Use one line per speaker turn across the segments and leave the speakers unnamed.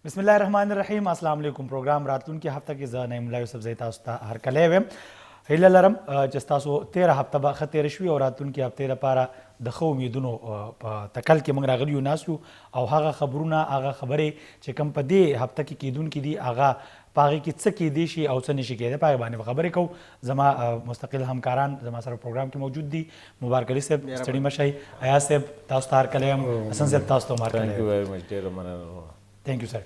बिस्मिल्लाह रहमान रहीम अस्सलाम वालेकुम प्रोग्राम रातलुनकी हफ्ता کې زه نعیم الله یوسف زی تاسو ته هرکلی ویم هیله لرم چې تاسو 13 هفته به ښه تېره شوي او راتلونکي هفتې لپاره د ښه امیدونو په تکل کې موږ راغلي یو ناست یو او هغه خبرونه هغه خبرې چې کوم په دې هفته کې کیدونکي دي هغه په هغې کې څه کیدی شي او څه نشي کیدی په هغې باندې به خبرې کوو زما مستقل همکاران زما سره پروګرام کې موجود دي مبارک علي صاحب ستړي مه شئ ایاز صاحب تاسو ته هرکلی یم حسن صاحب تاسو ته هم هرکلی تھینک یو سر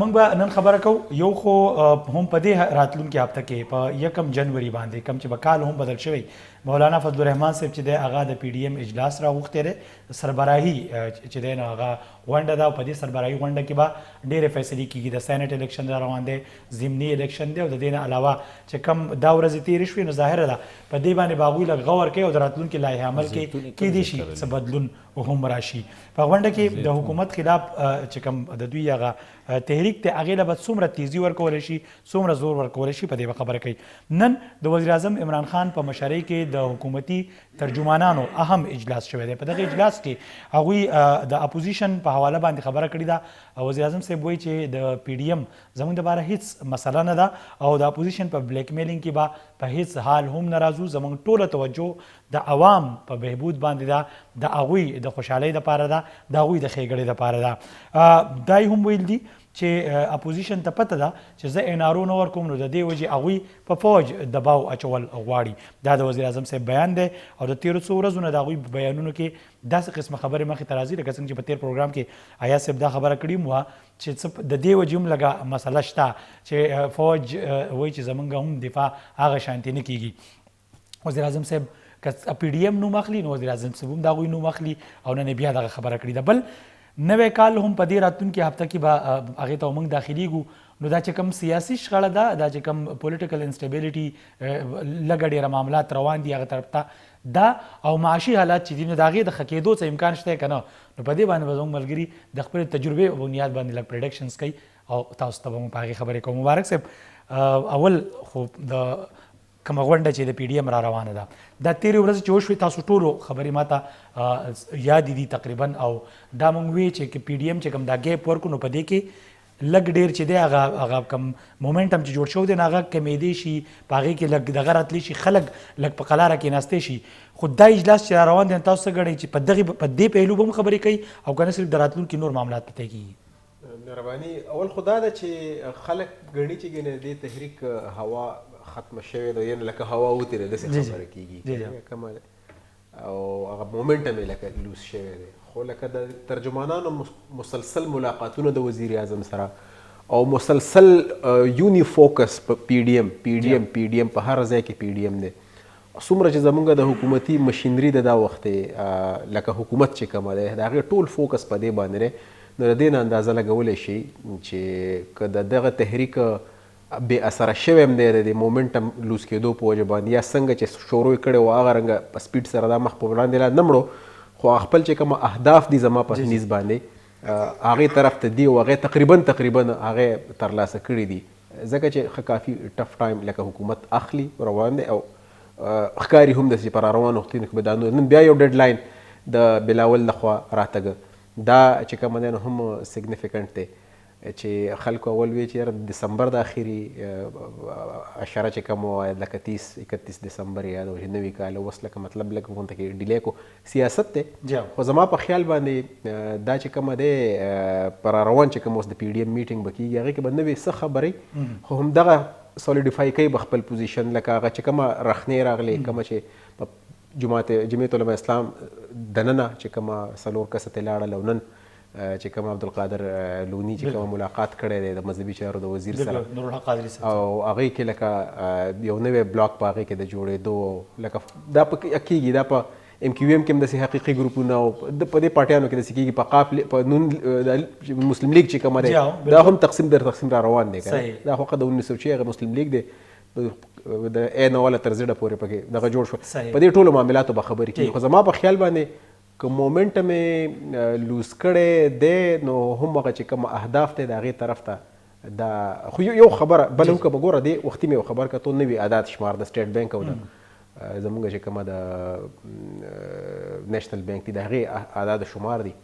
موږ به نن خبره کوو یو خو هم په دې راتلونکي هفته کې په 1 جنوري باندې کوم چې به کال هم بدل شوی مولانا فضل الرحمن صاحب چې دی هغه د پی ډي ایم اجلاس راغوښتی دی سربراهي چې دی نو هغه غونډه ده او په دې سربراهي غونډه کې به ډېرې فیصلې کېږي د سینټ الیکشن را روان دی ضمني الیکشن دی او د دې نه علاوه چې کم دا ورځې تېرې شوې نو ظاهره ده په دې باندې به هغوی لږ غور کوي او د راتلونکي لایحې عمل کې کیدی شي څه بدلون هم راشي په غونډه کې د حکومت خلاف چې کوم د دوی هغه تحریک ته هغې له به څومره تیزي ورکولی شي څومره زور ورکولی شي په دې به خبره کوي نن د وزیر اعظم عمران خان په مشرۍ کې د حکومتي ترجمانانو اهم اجلاس شوی دی په دغه اجلاس کې هغوی د اپوزیشن په حواله باندې خبره کړې ده وزیر اعظم صاحب وایي چې د پی ډي ایم زموږ دپاره هیڅ مسله نه ده او د اپوزیشن په بلیک میلینګ کې به په هیڅ حال هم نه راځو زموږ ټوله توجه د عوام په بهبود باندې ده د هغوی د خوشحالۍ دپاره ده د هغوی د ښېګړې دپاره ده دا یې هم ویل دي چې اپوزیشن ته پته ده چې زه انارو نه ورکوم نو د دې وجې هغوی په فوج دباو اچول غواړي دا د وزیر اعظم صاحب بیان دی او د تېرو څو ورځو نه د هغوی په بیانونو کې داسې قسمه خبرې مخې ته راځي لکه څنګه چې په تېر پروګرام کې ایاز صاحب دا خبره کړې وه چې د دې وجې هم لږه مسله شته چې فوج وایي چې زموږ هم دفاع هغه شانتې نه کېږي وزیر اعظم صاحب که پی ډي ایم نوم اخلي نو وزیر اعظم صاحب هم د هغوی نوم اخلي او نن بیا دغه خبره کړې ده بل نوی کال هم په دې راتلونکي هفته کې به هغې ته موږ داخلیږو نو دا چې کوم سیاسي شخړه ده دا چې کوم پولیټیکل انسټیبلیټي لږه ډېره معاملات روان دي هغه طرف ته دا او معاشي حالات چې دي نو د هغې د ښه کېدو څه امکان شته که نه نو په دې باندې به زموږ ملګري د خپلې تجربې په بنیاد باندې لږ پریډکشنز کوي او تاسو ته به مو په هغې خبرې کوو مبارک صاحب اول خو د کومه غونډه چې د پی ډي ایم را روانه ده دا تېرې ورځې چې وشوې تاسو ټولو خبرې ما ته یادې دي تقریبا او دا موږ وی چې پی ډي ایم چې کوم دا ګیپ ورکړو نو په دې کې لږ ډېر چې دی هغه کوم مومنټم چې جوړ شوی دی نو هغه کمیدی شي په هغې کې لږ دغه راتلی شي خلک لږ په قلاره کېناستی شي خو دا اجلاس چې را روان دی تاسو څه ګڼئ چې په دې پهلو به هم خبرې کوي او که نه صرف د راتلونکي نور معاملات په طی کېږي
مهرباني اول خو دا ده چې خلک ګڼي چې ګنې دې تحریک هوا ختمه شوې ده یعنې لکه هوا وتې ده داسې خبره کېږي او هغه مومنټم یې لکه لوس شوی دی خو لکه د ترجمانانو مسلسل ملاقاتونه د وزیر اعظم سره او مسلسل یونی فوکس په پی ډي ایم په هر ځای کې پی ډي ایم دی څومره چې زمونږ د حکومتي مشینري د دا وخت لکه حکومت چې کومه دی د هغې ټول فوکس په دې باندې دی نو د دې نه اندازه لګولی شي چې که د دغه تحریک بې اثره شوی هم دی د دې مومنټم لوز کېدو په وجه باندې یا څنګه چې شروع یې کړی و هغه رنګه په سپیډ سره دا مخ په وړاندې لا نه مړو خو خپل چې کومه اهداف دي زما په نیز باندې هغې طرف ته دي او هغې تقریبا هغې ترلاسه کړي دي ځکه چې ښه کافي ټف ټایم لکه حکومت اخلي روان دی او ښکاري هم داسې په راروانو وختونو کې به دا نن بیا یو ډیډ لاین د بلاول لخوا راتګه دا چې کومه دی نو هم سیګنیفیکنټ دی چې خلکو اول وی چې یاره دسمبر د اخري اشاره چې کوم وایي لکه 31 دسمبر یا د نوي کال اوس لکه مطلب لکه غونته کې ډیلی کو سیاست دی خو زما په خیال باندې دا چې کومه دی پر روان چې کوم اوس د پی ډي ایم میټینګ به کېږي هغې کې به نوې څه خبرې خو همدغه سولیډیفای کوي به خپل پوزیشن لکه هغه چې کومه رخنې راغلې کومه چې جمعیت علما اسلام دننه چې کومه 4 کسه ته لاړل او نن چې کوم عبدالقادر لوني چې کوم ملاقات کړی دی د مذهبي چارو د وزیر سره او هغې کې لکه یو نوی بلاک په هغې کې د جوړېدو لکه دا کېږي دا په ام کیو ایم کې هم داسې حقیقي ګروپونه او په دې پارټیانو کې داسې کېږي په قاف په نون مسلم لیگ چې کومه دی دا هم تقسیم را روان دی که دا خو د 1906 هغه مسلم لیگ دی د ا نواله تر زړه پورې پکې دغه جوړ شو په دې ټولو معاملاتو به خبرې کېږي خو زما په خیال باندې که مومنټم یې لوز کړی دی نو هم هغه چې کوم اهداف دی د هغې طرف ته دا خو یو خبره بل هم که به ګوره دې وختي مې یو خبر کتو نوي عادات شمار د سټیټ بینک او د زمونږ چې کومه د نیشنل بینک دي د هغې عادات شمار دي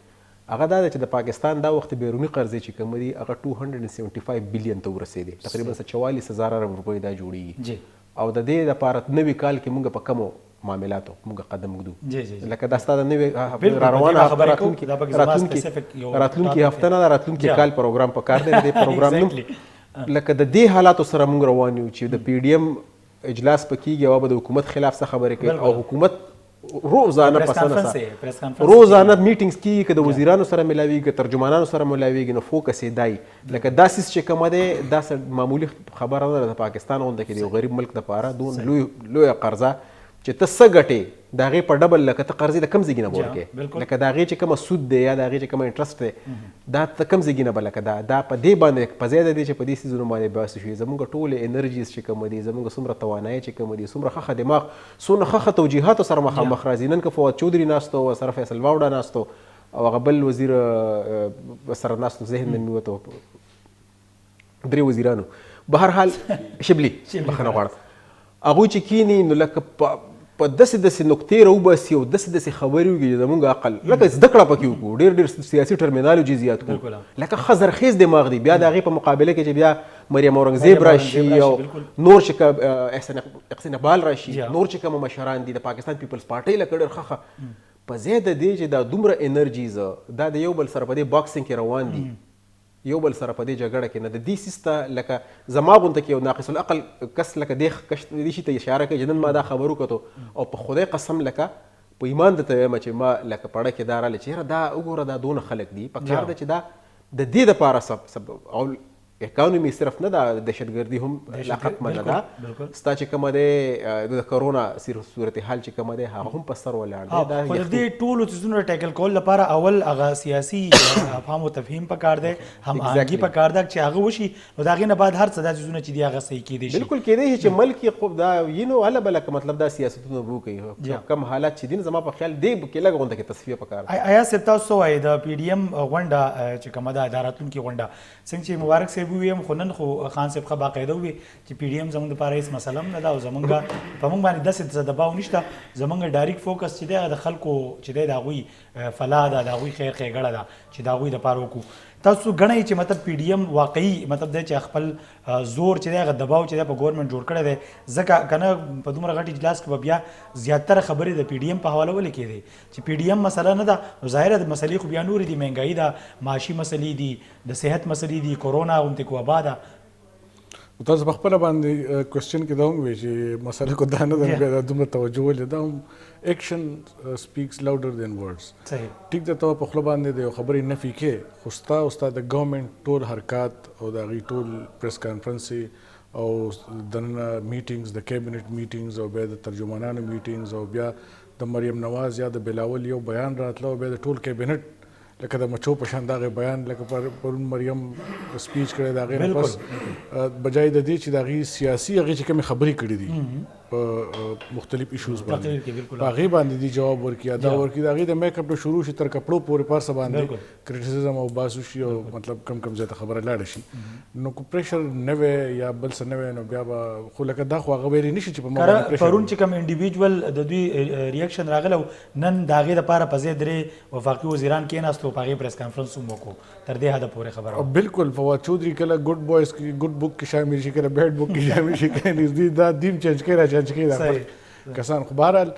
هغه دا ده چې د پاکستان دا وخت بیروني قرضې چې کوم دي هغه 275 بلین ته ورسېدي، تقریبا 44,000 ارب روپۍ دا جوړیږي. او د دې لپاره نوي کال کې موږ په کمو معاملاتو موږ قدم ږدو. لکه دا ستا د نوې راروانه هفته راتلونکي هفته نه راتلونکي کال پروګرام په کار دی. د پروګرام نوم لکه د دې حالاتو سره موږ روان یو چې د پی ډي ایم اجلاس په کېږي او به د حکومت خلاف څه خبرې کوي او حکومت روزانه روزانه میټینګز کېږي، که د وزیرانو سره ملاویږي که ترجمانانو سره ملاویږي، نو فوکس یې دی لکه دا سیس چې کومه دی دا معمولي خبره نه ده. د پاکستان غونډه کې د یو غریب ملک دپاره دون لویه قرضه چې ته څه ګټې د هغې په ډبل لکه ته قرضې د کوم ځای نه به ورکوې، لکه د هغې چې کومه سود دی یا د هغې چې کومه انټرسټ دی دا ته کوم ځای نه به لکه دا په دې باندې په ځای د دې چې په دې څیزونو باندې بحث وشي. زموږ ټولې انرژیز چې کومه دي، زموږ څومره توانایي چې کومه دي، څومره ښه دماغ، څونه ښه توجیهاتو سره مخامخ راځي. نن که فواد چودري ناست و، سره فیصل واوډه ناست و، او هغه بل وزیر سره ناست و، ذهن نه مې وته، 3 وزیرانو، به هر حال شبلي بخښنه غواړم، هغوی چې کینی نو لکه په داسې نقطې راوباسي او داسې خبرې وکړي چې زموږ عقل لکه زده کړه پکې وکړو، ډېر سیاسي ټرمینالوجي زیات کړو، لکه ښه زرخیز دماغ دی. بیا د هغې په مقابله کې چې بیا مریم اورنګزیب راشي او نور چې احسان اقبال راشي، نور چې کومه مشران دي د پاکستان پیپلز پارټۍ لکه ډېر ښه په ځای د دې چې دا دومره انرژیز دا د یو بل سره په دې باکسینګ کې روان دي، یو بل سره په دې جګړه کې نه د دې سیسته لکه زما غونته کې یو ناقص العقل کس لکه دې شي ته اشاره کوي چې نن ما دا خبر وکړو او په خدای قسم لکه په ایمان درته وایم چې ما لکه پړه کې دا راغلی چې یاره دا وګوره دا دونه خلک دي، په کار ده چې دا د دې دپاره او اکانومي صرف نه ده، دهشتګردي هم لا ختمه نه ده. ستا چې کومه دی د کرونا صورتحال چې کومه دی هغه هم په سر ولاړ دی.
خو د دې ټولو څیزونو ټیکل کول لپاره اول هغه سیاسي افهام او تفهیم پکار دی، هماهنګي پکار ده چې هغه وشي، نو د هغې نه بعد هر څه دا څیزونه چې دي هغه صحیح کیدی شي.
بالکل کیدی شي چې ملک یې دا وي نو هله به لکه مطلب دا سیاستونه به وکړي کم حالات چې دي. زما په خیال دې کې لږ غونډه کې تصفیه پکار ده.
آیا صاحب تاسو څه وایئ د پی ډي ایم غونډه چې کومه ده د راتلونکې غونډه څنګه چې مبارک صاحب وویم، خو نن خو خان صاحب ښه باقاعده ووي چې پی ډي ایم زموږ دپاره هېڅ مسله هم نه ده او زموږ په موږ باندې داسې دباو نشته. زموږ ډایرکټ فوکس چې دی هغه د خلکو چې دی د هغوی فلاح ده، د هغوی خیر ښېګړه ده چې د هغوی دپاره وکړو. تاسو ګڼئ چې مطلب پی ډي ایم واقعي مطلب دی چې خپل زور چې دی هغه دباو چې دی په ګورنمنټ جوړ کړی دی، ځکه که نه په دومره غټ اجلاس کې به بیا زیاتره خبرې د پی ډي ایم په حواله ولې کېدی چې پی ډي ایم مسله نه ده، نو ظاهره د مسلې خو بیا نورې دي، مهنګایي ده، معاشي مسلې دي، د صحت مسلې دي، کورونا غوندې کو وبا ده.
تاسو په خپله باندې کوېسچن کې دا هم وایي چې مسله کو دا نه ده بیا دا دومره توجه ولې دا هم ایکشن سپیکس لاوډر دین ورډز. ټیک ده ته په خوله باندې د یو خبرې نفي کې خو ستا د ګورنمنټ ټول حرکات او د هغې ټول پریس کانفرنسې او دننه میټینګز د کیبنټ میټینګز او بیا د ترجمانانو میټینګز او بیا د مریم نواز یا د بلاول یو بیان راتله او بیا د ټول کیبنټ لکه د مچو په شان دغه بیان لکه پرون مریم سپیچ کړی د هغې نه پس بجای د دې چې د هغې سیاسي هغې چې کومې خبرې کړي دي په مختلف ایشوز باندې په هغې باندې دي جواب ورکړي یا دا ورکړي د هغې د میک اپ نه شروع شي تر کپړو پورې په هر څه باندې کریټیسزم او بحث وشي او مطلب کم ځای ته خبره لاړه شي. نو که پریشر نه وی یا بل څه نه وی نو بیا به خو لکه دا خو هغه ویلی نه شي چې په ما باندې
پرون چې کوم انډیویجول د دوی ریاکشن راغلی نن د هغې دپاره په ځای 3 وفاقي وزیران کېناستو په هغې پریس کانفرنس هم وکړو تر دې حده پورې خبره.
بالکل فواد چودري کله ګډ بوایز کې ګډ بک کې شامل شي کله بیډ بک کې شامل شي کله نږدې دا دیم چینج کوي را چینج کوي دا کسان. خو بهرحال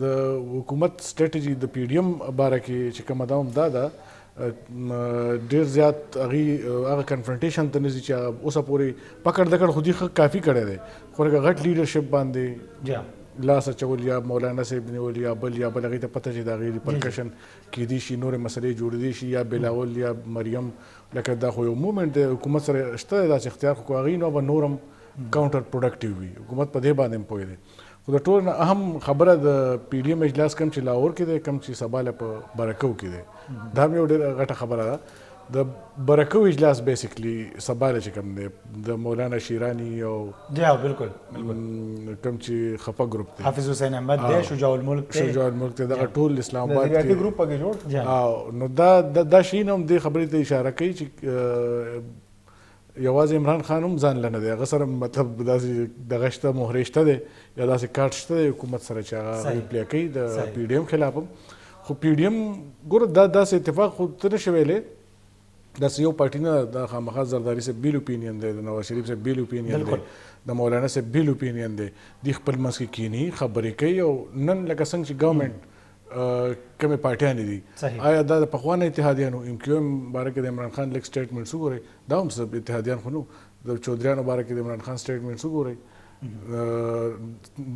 د حکومت سټریټجي د پی ډي ایم باره کې چې کومه ده هم دا ده ډېر زیات هغه کنفرنټیشن ته نه ځي چې اوسه پورې پکړ دکړ خو دې ښه کافي کړی دی، خو لکه غټ لیډرشپ باندې لاس اچول یا مولانا صاحب نیول یا بل هغې ته پته چې د هغې ریپرکشن کیدی شي، نورې مسلې جوړېدی شي یا بلاول یا مریم لکه دا خو یو مومنټ دی حکومت سره شته دی داسې اختیار، خو هغې نو به نور هم کاونټر پروډکټیو وي، حکومت په دې باندې هم پوه دی. خو د ټولو نه اهم خبره د پی ډي ایم اجلاس کوم چې لاهور کې دی کوم چې سبا له په برکو کې دی دا هم یو ډېره غټه خبره ده. د برکو اجلاس بیسیکلی سبا له چې کوم دی د مولانا شیرانی او
بالکل
کوم چې خفه ګروپ دی
حافظ حسین احمد دی شجاع الملک
دی دغه ټول اسلام آباد
کې ګروپ پکې جوړ
نو دا شي نه هم دې خبرې ته اشاره کوي چې یوازې عمران خان هم ځان له نه دی هغه سره مطلب داسې دغه شته مهرې شته دی یا داسې کارت شته دی حکومت سره چې هغه پلی کوي د پی ډي ایم خلاف هم. خو پی ډی ایم ګوره دا داسې اتفاق خو ته نشې ویلی داسې یو پارټي نه دا خامخا زرداري صاحب بیل اوپینین دی د نواز شریف صاحب بیل اوپینین دی د مولانا صاحب بیل اوپینین دی دوی خپل منځ کې کینی خبرې کوي او نن لکه څنګه چې ګورنمنټ کومې پارټیانې دي آیا دا د پخوانه اتحادیانو ایم کیو ایم باره کې د عمران خان لږ سټیټمنټس وګورئ دا هم سب اتحادیان خو نو د چودریانو باره کې د عمران خان سټیټمنټس وګورئ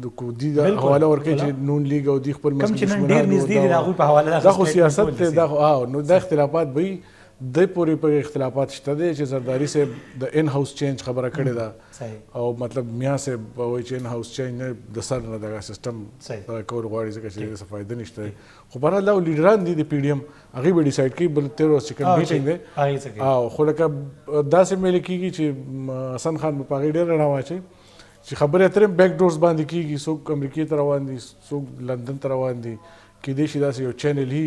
د دې حواله ورکوي چې نون لیگ او دوی خپل
کوم چې نن ډېر نږدې دي د هغوی په حواله
دا خو سیاست دی دا خو نو دا اختلافات به د پورې په اختلافات شته دی چې زرداری صاحب د ان هاوس چینج خبره کړې ده او مطلب میاں صاحب وایي چې ان هاوس چینج نه د سر نه دغه سیستم کول غواړي ځکه چې څه فایده نشته خو بهرحال دا لیډران دي د پی ډی ایم هغوی به ډیسایډ کوي بل 13 ورځې چې کوم میټینګ دی او خو لکه داسې میلې کېږي چې حسن خان به په هغې ډېر رڼا واچوي چې خبرې اترې بیک ډورز باندې کېږي څوک امریکې ته روان دي څوک لندن ته روان دي کېدای شي داسې یو چینل هي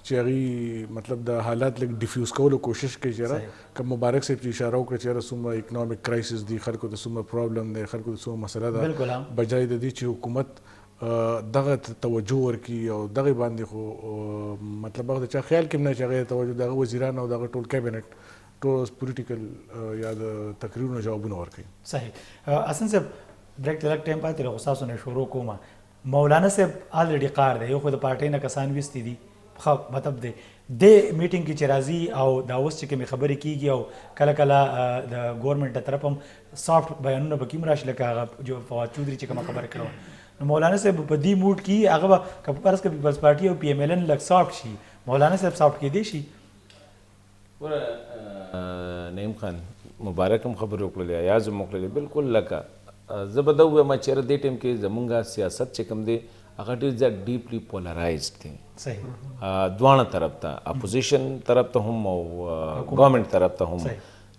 چې هغې مطلب د حالات لږ ډیفیوز کولو کوشش کوي چې یاره که مبارک صاحب چې اشاره وکړه چې یاره څومره اکنامک کرایسس دی خلکو ته څومره پرابلم دی خلکو ته څومره مسله ده بجای د دې چې حکومت دغه توجه ورکړي او دغې باندې خو مطلب هغه د چا خیال کې هم نه چې هغې توجه دغه وزیران او دغه ټول کابینټ ټول پولیټیکل یا د تقریرونو جوابونه ورکوي
صحیح حسن صاحب بریک ته لږ ټایم پاتې دی خو ستاسو نه شروع کوم مولانا صاحب الریډي قار دی یو خو د پارټۍ نه کسان ویستي دي مطلب دی د میټینګ کې چې راځي او دا اوس چې کومې خبرې کېږي او کله کله د ګورنمنټ له طرف هم سافټ بیانونه به کوم راشي لکه هغه جو فواد چودھری چې کومه خبره کړې نو مولانا صاحب په دې موډ کې هغه به که په فرض کړه پیپلز پارټي او پی ایم ایل ان لږ سافټ شي مولانا صاحب سافټ کېدی شي
نعیم خان مبارک هم خبرې وکړلې ایاز هم وکړلې بالکل لکه زه به دا ووایم چې د دې ټیم کې زمونږ سیاست چې کوم دی هغه ډېر زیات ډیپلی پولرایزډ دی دواړه طرف ته اپوزیشن طرف ته هم او ګورنمنټ طرف ته هم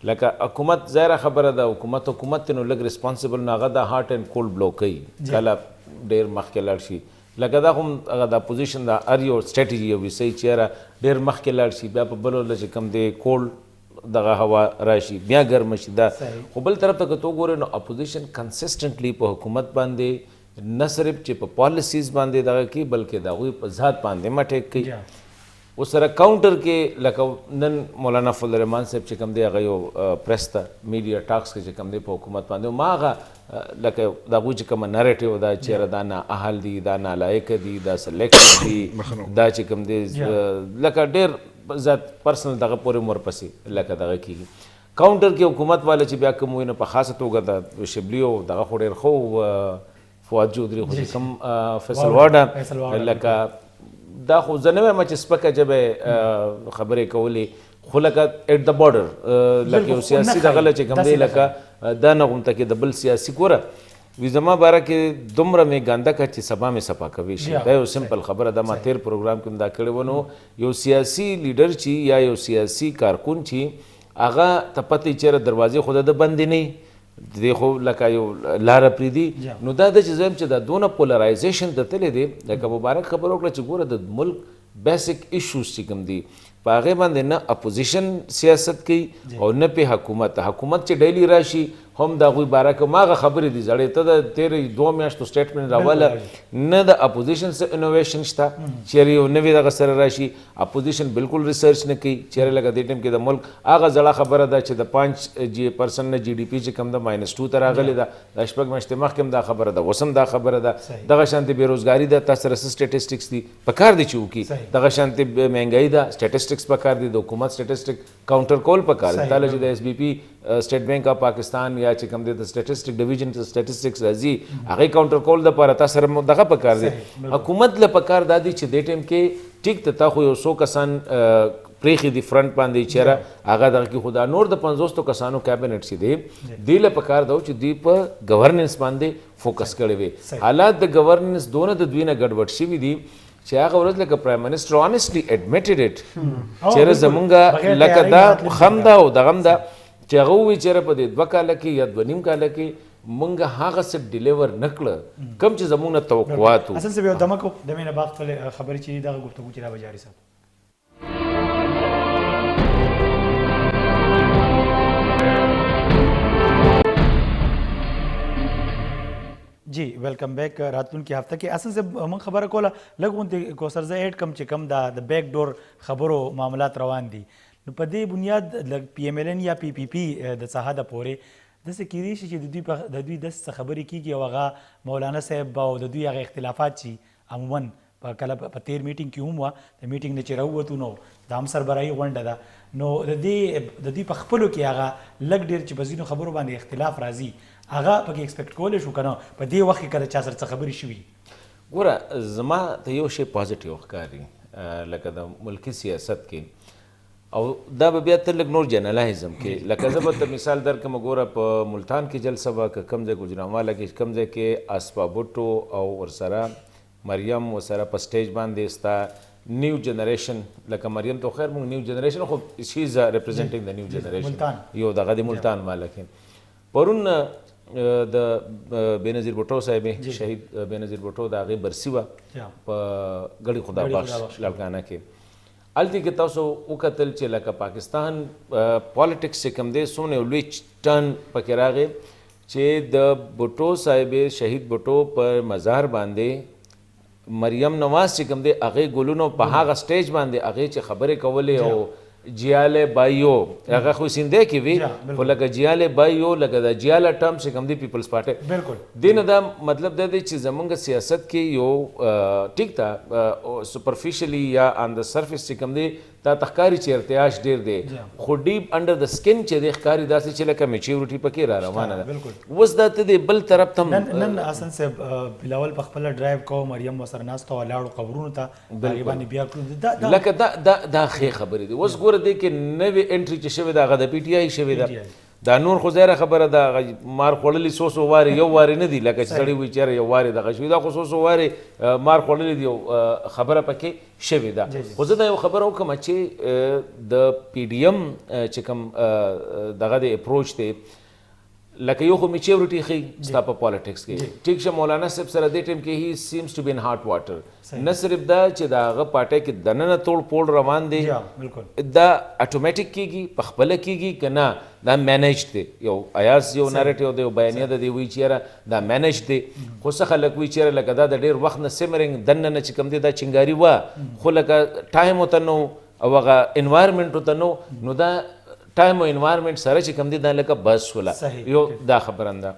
لکه حکومت ظاهره خبره ده حکومت نو لږ ریسپانسبل نو هغه د هارټ اینډ کولډ بلو کوي کله ډېر مخکې لاړ شي لکه دا هم هغه د اپوزیشن د هر یو سټریټجي او ویسي چې یاره ډېر مخکې لاړ شي بیا په بل ولله چې کوم دی کولډ دغه هوا راشي بیا ګرمه شي دا خو بل طرف ته که ته وګورې نو اپوزیشن کنسسټنټلی په حکومت باندې نه صرف چې په پالیسیز باندې دغه کوي بلکې د هغوی په ذات باندې مټیک کوي اوس سره کاونټر کې لکه نن مولانا فضل الرحمان صاحب چې کوم دی هغه یو پریس ته میډیا ټاکس کې چې کوم دی په حکومت باندې ما هغه لکه د هغوی چې کومه نریټیو ده چېرې دا نااهل دي دا نالایقه دي دا سلیکټډ دي دا چې کوم دی لکه ډېر ذات پرسنل دغه پورې ورپسې لکه دغه کېږي کاونټر کې حکومت والا چې بیا کوم وي نو په خاصه توګه د شبلي او دغه خو ډېر ښه فواد چودھری خو چې کوم فیصل واډه لکه دا خو زه نه وایم چې سپکه ژبه خبرې کولې خو لکه ایټ د بارډر لکه یو سیاسي دغه چې کوم دی لکه دا نه غومته کې د بل سیاسي ګوره وي زما باره کې دومره مې ګانده کړه چې سبا مې سپا کوي شي دا یو سمپل خبره ده ما تیر پروګرام کې هم دا کړې وه نو یو سیاسي لیډر چې یا یو سیاسي کارکون چې هغه ته پتې چېرې دروازې خو د بندې نه دی خو لکه یو لاره پرېږدي نو دا ده چې زه یم چې دا دونه پولرایزیشن ته تللی دی لکه مبارک خبره وکړه چې ګوره د ملک بیسک ایشوز چې کوم دي په هغې باندې نه اپوزیشن سیاست کوي او نه پې حکومت چې ډیلی راشي هم د هغوی باره کې هماغه خبرې دي زړې ته د تېرې 2 میاشتو سټیټمنټ راوله نه د اپوزیشن څه انوویشن شته چېرې یو نوې دغه سره راشي اپوزیشن بالکل ریسرچ نه کوي چېرې لکه دې ټایم کې د ملک هغه زړه خبره ده چې د 5% نه جی ډي پي چې کوم ده -2 ته راغلې ده د 6 میاشتې مخکې هم دا خبره ده اوس هم دا خبره ده دغه شانتې بېروزګاري ده تاسو سره څه سټیټسټکس دي پکار دي چې وکړي دغه شانتې مهنګایي ده سټیټسټکس پکار دي د حکومت سټیټسټک کاونټر کول پکار دي تاله چې د SBP سټیټ بینک اف پاکستان یا چې کوم دی د سټیټسټک ډیویژن سټیټسټکس راځي هغه کاونټر کول د لپاره تاسو سره دغه پکار دی حکومت له پکار دادی چې د ټیم کې ټیک ته تا خو یو 100 کسان پریخي دی فرنٹ باندې چیرې هغه دغه کې خدا نور د 500 کسانو کابینټ سي دی دی له پکار دو چې دی په گورننس باندې فوکس کړي وي حالات د گورننس دونه د دوی نه ګډوډ شوي دي چې هغه ورځ لکه پرایم منسټر اونستلی اډمیټډ اټ چیرې زمونږ لکه دا خم ده او دغم ده چې هغه ووایي چېرې په دې 2 کاله کې یا 2.5 کاله کې مونږ هغه څه ډیلیور نه کړه کوم چې زمونږ نه توقعات وو
اصل صاحب یو دمه کو د مې نه باغ خپلې خبرې چې دغه ګفتګو چې را به جاري ساتو جی ویلکم بیک راتلونکي هفته کې اصل سے موږ خبره کوله لږ غونډې کوثر زه ایډ کم چې کم د بیک ډور خبرو معاملات روان دي نو په دې بنیاد لږ پی ایم ایل ان یا پی پی پی د څه حده پورې داسې کیدای شي چې د دوی داسې خبرې کیږي او هغه مولانا صاحب او د دوی هغه اختلافات چې عموما په کله په تیر میټینګ کې هم وه د میټینګ نه چې راووتو نو د هم سربراهي غونډه ده نو د دوی په خپلو کې هغه لږ ډېر چې په ځینو خبرو باندې اختلاف راځي هغه پکې ایکسپیکټ کولی شو که نه په دې وخت کې کله چا سره څه خبرې شوي
ګوره زما ته یو شی پازیټیو ښکاري لکه د ملکي سیاست کې او دا به بیا ته لږ نور جنرالایزم کې لکه زه به ته مثال درکړم ګوره په ملتان کې جلسه به که کوم ځای ګوجرانواله کې کوم ځای کې اسپا بوټو او ورسره مریم ورسره په سټیج باندې ستا نیو جنریشن لکه مریم تو خیر مونږ نیو جنریشن خو شي از ریپرزینټینګ د نیو جنریشن یو دغه د ملتان واله کې پرون د بېنظیر بوټو صاحب شهید بېنظیر بوټو د هغې برسي وه په ګړي خدا بخش لاړکانه کې هلته کې تاسو وکتل چې لکه پاکستان پالیټکس چې کوم دی څومره یو لوی ټرن پکې راغی چې د بوټو صاحب شهید بوټو پر مزار باندې مریم نواز چې کوم دی هغې ګلونو په هغه سټیج باندې هغې چې خبرې کولې او جیاله بایو هغه خو سیندی کې وي خو لکه جیاله بایو لکه د جیاله ټرم چې کوم دی پیپلز پارټي
بالکل
دې نه دا مطلب دا دی چې زمونږ سیاست کې یو ټیک ده سپرفیشلی یا آن د سرفیس چې کوم دی دا تخکاری چې ارتعاش ډیر دی خو ډیپ انډر د سکن چې دی ښکاري داسې چې لکه میچیورټي پکې را روانه ده اوس دا ته دی بل طرف ته
نن حسن صاحب بلاول په خپله ډرایو کوو مریم ورسره ناسته ولاړو قبرونو ته هغې باندې بیا کړو
لکه دا ښې خبرې دي اوس ګوره دی کې نوې انټري چې شوې ده هغه د پی ټي آی شوې ده دا نور خو ظاهره خبره ده مار خوړلي څو څو وارې یو وارې نه دي لکه چې سړی وایي چېرې یو وارې دغه شوي دا خو څو څو وارې مار خوړلي دي یو خبره پکې شوې ده خو زه دا یو خبره وکړم چې د پی ډي ایم چې کوم دغه د اپروچ دی لکه یو خو میچیورټي ښیي ستا په پالیټکس کې ټیک شه مولانا صاحب سره دې ټایم کې هی سیمز ټو بی ان هاټ واټر نه صرف دا چې د هغه پارټۍ کې دننه توړ پوړ روان دی دا اټومیټک کېږي په خپله کېږي که نه دا مینیج دی یو ایاز یو نریټیو دی یو بیانیه ده دی وایي چې یاره دا مینیج دی خو څه خلک وایي چې یاره لکه دا د ډېر وخت نه سیمرنګ دننه چې کوم دی دا چنګاري وه خو لکه ټایم ورته نو او هغه انوایرمنټ ورته نو دا ټایم او انوایرمنټ سره چې کوم دی دا لکه بس شوله یو دا خبرنده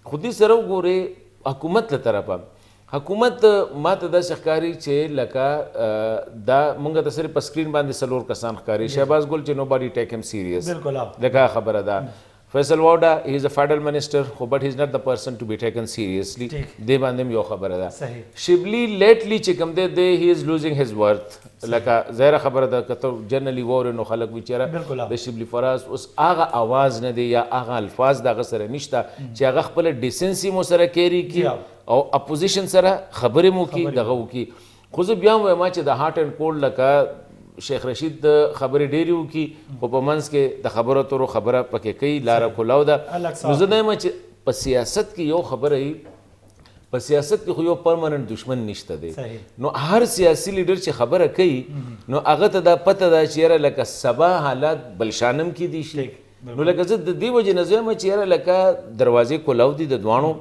خو دې سره وګورې حکومت له طرفه حکومت ما ته داسې ښکاري چې لکه دا مونږ ته صرف په سکرین باندې څلور کسان ښکاري شهباز ګل چې نو باډي ټیک هیم سیریس لکه خبره ده فیصل واډا هی از ا فیډرل منسٹر خو بٹ هی از ناٹ د پرسن ټو بی ټیکن سیریسلی دې باندې یو خبره ده شبلی لیټلی چې کوم دی هی از لوزینګ هیز ورث لکه ظاهره خبره ده که ته جنرالي وورې نو خلک وایي چېره د شبلي فراز اوس هغه آواز نه دی یا هغه الفاظ د هغه سره نشته چې هغه خپله ډیسنسي مو سره کیری کړي او اپوزیشن سره خبرې مو کړي دغه وکړي خو زه بیا هم وایم چې د هاټ اینډ کولډ لکه شیخ رشید د خبرې ډېرې وکړي خو په منځ کې د خبرو اترو خبره پکې کوي لاره کولاو ده نو زه دا یم چې په سیاست کې یو خبره وي په سیاست کې خو یو پرمننټ دشمن نشته دی نو هر سیاسي لیډر چې خبره کوي نو هغه ته دا پته ده چې یاره لکه سبا حالات بلشانم کیدی شي نو لکه زه د دې وجې نه زه یم چې یاره لکه دروازې کولاو دي د دواړو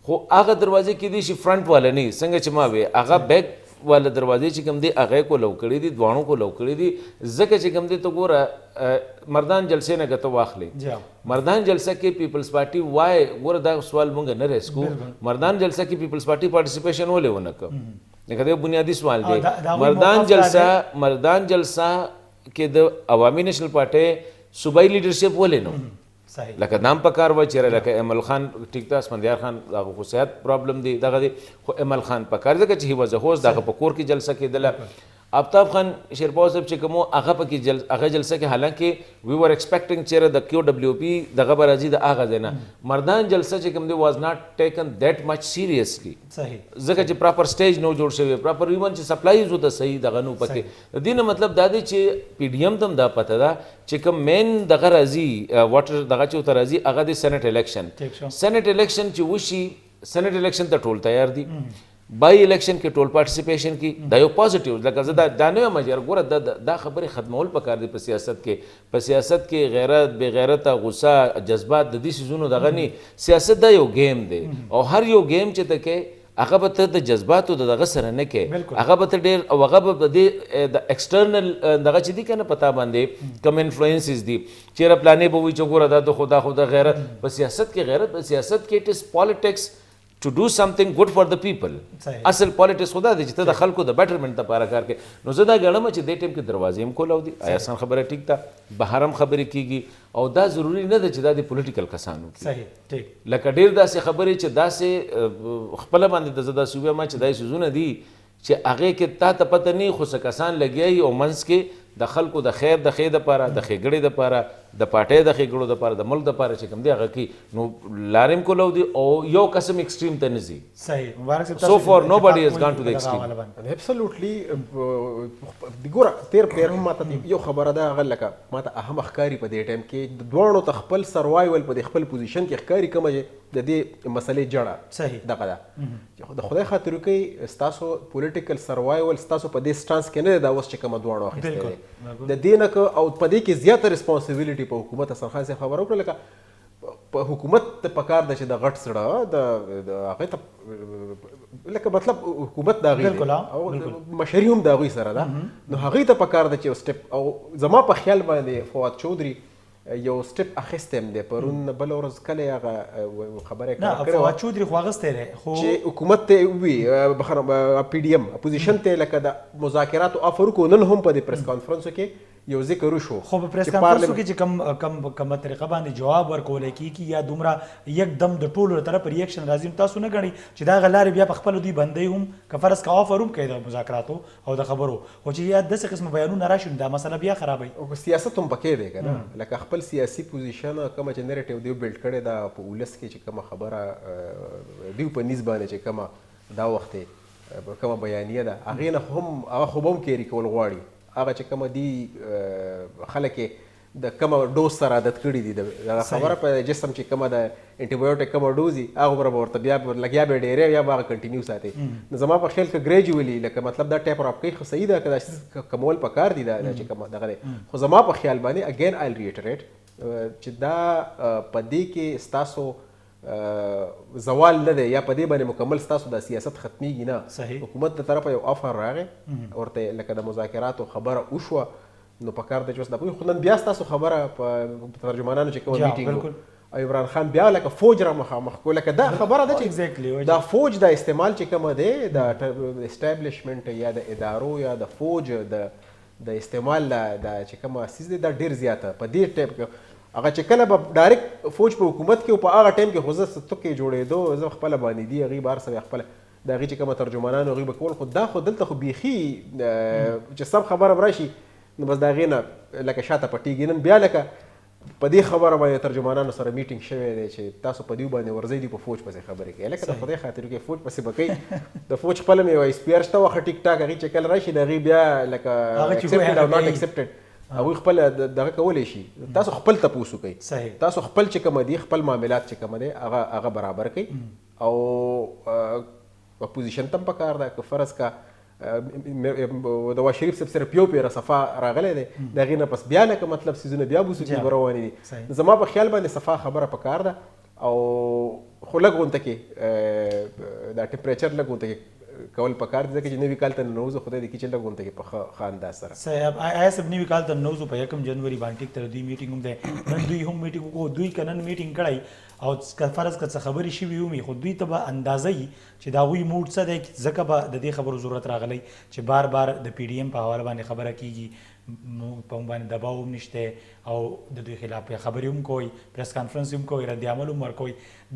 خو هغه دروازې کیدی شي فرنټ والا نه څنګه چې ما وې هغه بیک والا دروازې چې کوم دی هغې کو لو کړي دي دواړو کو لو کړي دي ځکه چې کوم دی ته ګوره مردان جلسې نه که ته واخلې مردان جلسه کې پیپلز پارټي وای ګوره دا سوال مونږ نه ریسکو مردان جلسه کې پیپلز پارټي پارټیسپیشن ولې ونه کړ لکه دا بنیادي سوال دی مردان جلسه کې د عوامي نیشنل پارټۍ صوبایي لیډرشپ ولې نو لکه نام پکار و چې لکه امل خان ټیک ده اسفندیار خان دغه خو صحت پرابلم دی دغه دی خو امل خان پکار ځکه چې هی واز هوس دغه په کور کې جلسه کېدله آفتاب خان شیرپاو صاحب چې کوم هغه پکې هغه جلسه کې حالانکه وی ور ایکسپیکټینګ چې د کیو ډبلیو پی دغه به راځي د هغه ځای نه مردان جلسه چې کوم دی واز ناٹ ټیکن دیٹ مچ سیریسلی ځکه چې پراپر سټیج نو جوړ شوی پراپر ایون چې سپلایز وته صحیح دغه نو پکې د دې نه مطلب دا دی چې پی ډی ایم ته هم دا پته ده چې کوم مین دغه راځي واټر دغه چې ورته راځي هغه د سینټ الیکشن چې وشي سینټ الیکشن ته ټول تیار دي بای الیکشن کې ټول پارټیسپیشن کې دا یو پازیټیو لکه زه دا نه یم چې ګوره دا خبرې ختمول پکار دي په سیاست کې غیرت بې غیرته غصه جذبات د دې څیزونو دغه نه سیاست دا یو گیم دی او هر یو گیم چې ته کې هغه به ته د جذباتو دغه سره نه کې هغه به ته ډېر او هغه به د ایکسټرنل دغه چې دي که نه پتا باندې کم انفلوئنسز دي چېرې پلانې به وي چې ګوره دا د خدا غیرت په سیاست کې اټ از پالیټکس to do something good for the people اصل پالیټکس خدا دی چې ته د خلکو د بیټرمنټ لپاره کار کوي نو زه دا ګڼم چې دې ټیم کې دروازې هم کولاو دي آیا سم خبره ټیک ده بهر هم خبرې کیږي او دا ضروری نه ده چې دا د پولیټیکل کسانو کې
صحیح ټیک
لکه ډېر داسې خبرې چې داسې خپله باندې د زه داسې ووایم چې دا څیزونه دي چې هغې کې تا ته پته نه وي خو څه کسان لګیا او منځ کې د خلکو د خیر د ښې دپاره د ښېګړې دپاره د پارټۍ د ښېګړو دپاره د ملک دپاره چې کوم دی هغه کې نو لارې هم کولو دي او یو قسم ایکسټریم ته نه ځي
صحیح مبارک صاحب
So far nobody has gone to the extreme.
Absolutely ګوره تیر پیر هم ماته یو خبره ده هغه لکه ماته اهم ښکاري په دې ټایم کې د دواړو ته خپل سروایول په خپل پوزیشن کې ښکاري کومه چې د دې مسلې جړه
صحیح
دغه ده د خدای خاطر وکړئ ستاسو پولیټیکل سروایول ستاسو په دې سټانس کې نه دی دا اوس چې کومه دواړو اخیستی دی د دې نه که او په دې کې زیاته ریسپانسبیلیټي په حکومت حسن خان صاحب خبره وکړه لکه په حکومت ته پکار ده چې د غټ سړه د هغې ته لکه مطلب حکومت د هغې او مشري هم د هغوی سره ده نو هغوی ته پکار ده چې یو سټپ او زما په خیال باندې فواد چودري یو سټپ اخیستی هم دی پرون بله ورځ کله یې هغه خبره
نه فواد چودري خو اخیستی دی خو
چې حکومت ته ووي پی ډي ایم اپوزیشن ته لکه د مذاکراتو افر وکړو نن هم په دې پریس کانفرنسو کې یو ذکر وشو
خو په پریس کانفرنسو کې چې کومه طریقه باندې جواب ورکولی کېږي یا دومره یکدم د ټولو له طرفه ریاکشن راځي تاسو نه ګڼئ چې دا هغه لارې بیا په خپلو دوی بندوي هم که فرض که افر هم کوي د مذاکراتو او د خبرو خو چې یا داسې قسمه بیانونه راشي نو دا مسله بیا خرابوي
او سیاست هم پکې دی که نه لکه خپل سیاسي پوزیشن کومه چې نریټیو دوی بلډ کړې ده په ولس کې چې کومه خبره دوی په نیز باندې چې کومه دا وخت کومه بیانیه ده هغې نه هم هغه خو به هم کیري کول غواړي هغه چې کومه دي خلک د کومه ډوز سره عادت کړي دي دغه خبره په جسم چې کومه د انټي بایوټیک کومه ډوز وي هغه به ورته بیا لګیا به ډېری یا به هغه کنټینیو ساتي نو زما په خیال که ګریجولي لکه مطلب دا ټیپر اپ کوي خو صحیح ده که دا چیز کمول پکار دي دا چې کومه دغه دی خو زما په خیال باندې اګین آیل ریټریټ چې دا په دې کې ستاسو زوال نه دی یا په دې باندې مکمل ستاسو د سیاست ختمیږي نه حکومت د طرفه یو افر راغی ورته لکه د مذاکراتو خبره وشوه نو په کار دی چې اوس دا پوهېږي خو نن بیا ستاسو خبره په ترجمانانو چې کومه میټینګ او عمران خان بیا لکه فوج را مخامخ کړو لکه دا خبره ده چې دا فوج دا استعمال چې کومه دی د اسټابلیشمنټ یا د ادارو یا د فوج د استعمال دا چې کومه څیز دی دا ډېر زیاته په دې ټایپ کې هغه چې کله به ډایرکټ فوج په حکومت کې او په هغه ټایم کې خو زه څوکې جوړېدو زه خپله باندې دي هغوی به هر څه خپله د هغې چې کومه ترجمانان هغوی به کول خو دا خو دلته خو بیخي چې سم خبره به راشي نو بس د هغې نه لکه شاته پټېږي نن بیا لکه په دې خبره باندې ترجمانانو سره میټینګ شوی دی چې تاسو په دې باندې ورځئ دي په فوج پسې خبرې کوي لکه د خدای خاطر کې فوج پسې به کوي د فوج خپله مې یو ایس پي آر شته وخت ټیک ټاک هغې چې کله راشي د هغې بیا لکه اکسپټډ او ناټ اکسپټډ هغوی خپل دغه کولی شي تاسو خپل تپوس وکړئ تاسو خپل چې کومه دي خپل معاملات چې کومه دی هغه برابر کړئ او اپوزیشن ته هم پکار ده که فرض کا د نواز شریف صاحب صرف یو پیره صفا راغلی دی د هغې نه پس بیا لکه مطلب څیزونه بیا بوسو کې به روانې دي زما په خیال باندې صفا خبره پکار ده او خو لږ غونته کې دا ټمپریچر لږ غونته کې کول پکار دي ځکه چې نوي کال ته ننوځو خدای دې کړي چې لږ غونته کې په ښه انداز سره
صحیح آیا صاحب نوي کال ته ننوځو په 1 جنوري باندې ټیک تر دوی میټینګ هم دی نن دوی هم میټینګ وکړو دوی که نن میټینګ کړی او که فرض که څه خبرې شوي وي خو دوی ته به اندازه وي چې د هغوی موډ څه دی ځکه به د دې خبرو ضرورت راغلی چې بار بار د پی ډي ایم په حواله باندې خبره کیږي په موږ باندې دباو هم نشته او د دوی خلاف خبرې هم کوئ پریس کانفرنس هم کوئ رد عمل هم ورکوئ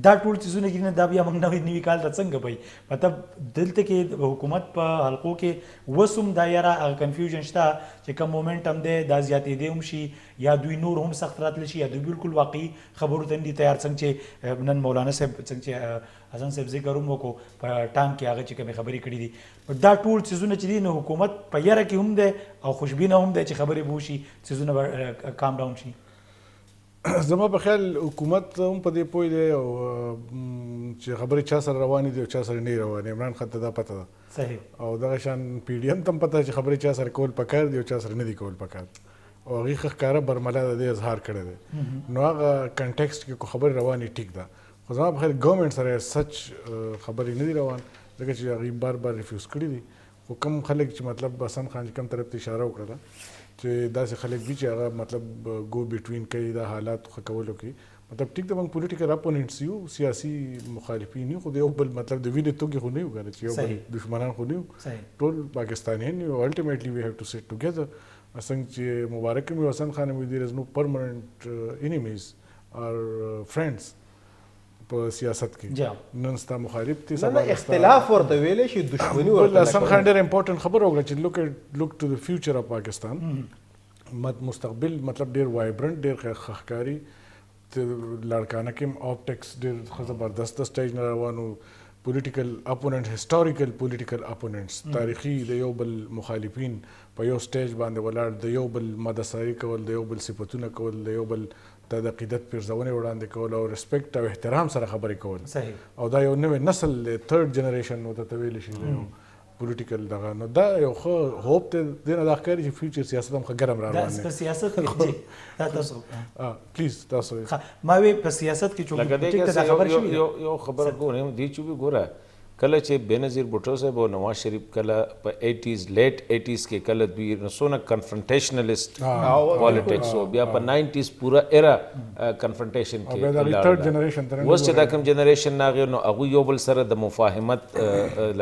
دا ټول څیزونه چې دا بیا موږ نوي کال ته څنګه وایي مطلب دلته کې حکومت په حلقو کې اوس هم دا یاره هغه کنفیوژن شته چې کوم مومنټم دی دا زیاتېدی هم شي یا دوی نور هم سخت راتلی شي یا دوی بالکل واقعي خبرو ته نه دي تیار څنګه چې نن مولانا صاحب څنګه چې حسن صاحب ذکر هم وکړو په ټانک کې هغه چې کومې خبرې کړي دي دا ټول څیزونه چې دي نو حکومت په یاره کې هم دی او خوشبینه هم دی چې خبرې به وشي څیزونه به کام ډاون شي
زما په خیال حکومت هم په دې پوه دی او چې خبرې چا سره روانې دي او چا سره نه روانې. عمران خان ته دا پته ده
صحیح
او دغه شان پی ډي ایم ته هم پته چې خبرې چا سره کول پکار دي او چا سره نه دي کول پکار او هغې ښه ښکاره برملا د دې اظهار کړی دی. نو هغه کنټیکسټ کې کو خبرې روانې ټیک ده خو زما په خیال ګورنمنټ سره سچ خبرې نه دي روان ځکه چې هغې بار بار ریفیوز کړي دي. خو کم خلک چې مطلب حسن خان چې کم طرف ته اشاره وکړله چې داسې خلک وي چې هغه مطلب ګو بټوین کوي دا حالات ښه کولو کې مطلب ټیک د موږ پولیټیکل اپوننټس یو سیاسي مخالفین یو خو د یو بل مطلب د وینې توګې خو نه یو کنه چې یو بل دشمنان خو نه یو ټول پاکستانیان یو الټیمیټلی وی هیو ټو سیټ ټوګیدر. څنګه چې مبارک مې حسن خان مې دیر از نو پرمننٹ انیمیز اور فرینډز په سیاست کې نن ستا مخالف دي
نه اختلاف ورته ویلې شي دښمني ورته.
حسن خان ډېر امپورټنټ خبر وکړه چې لوک ټو د فیوچر اف پاکستان مستقبل مطلب ډېر وایبرنٹ ډېر ښکاري لړکانه کې آپټکس ډېر زبردست سټیج نه روانو پولیټیکل اپوننټ هسټوریکل پولیټیکل اپوننټس تاریخي د یو بل مخالفین په یو سټیج باندې ولاړ د یو بل مدسایي کول د یو بل صفتونه کول د یو بل د عقیدت پیرزونې وړاندې کول او ریسپیکټ او احترام سره خبرې کول او دا یو نوې نسل تھرډ جنریشن ورته ویلی شي پولیټیکل دغه نو دا یو ښه هوپ دی دې نه دا ښکاري چې فیوچر سیاست هم ښه ګرم را روان دی.
په سیاست کې دا تاسو
پلیز تاسو
ما وی په سیاست کې چې
یو خبره کوم دی چې ګوره کله چې بېنظیر بوټو صاحب او نواز شریف کله په 80s لیټ 80s کې کله دوی نسونه کنفرنټیشنلیست پالیټکس او بیا په 90s پورا ایرا کنفرنټیشن کې
تھرډ جنریشن تر
اوس چې دا کوم جنریشن راغی نو هغه یو بل سره د مفاهمت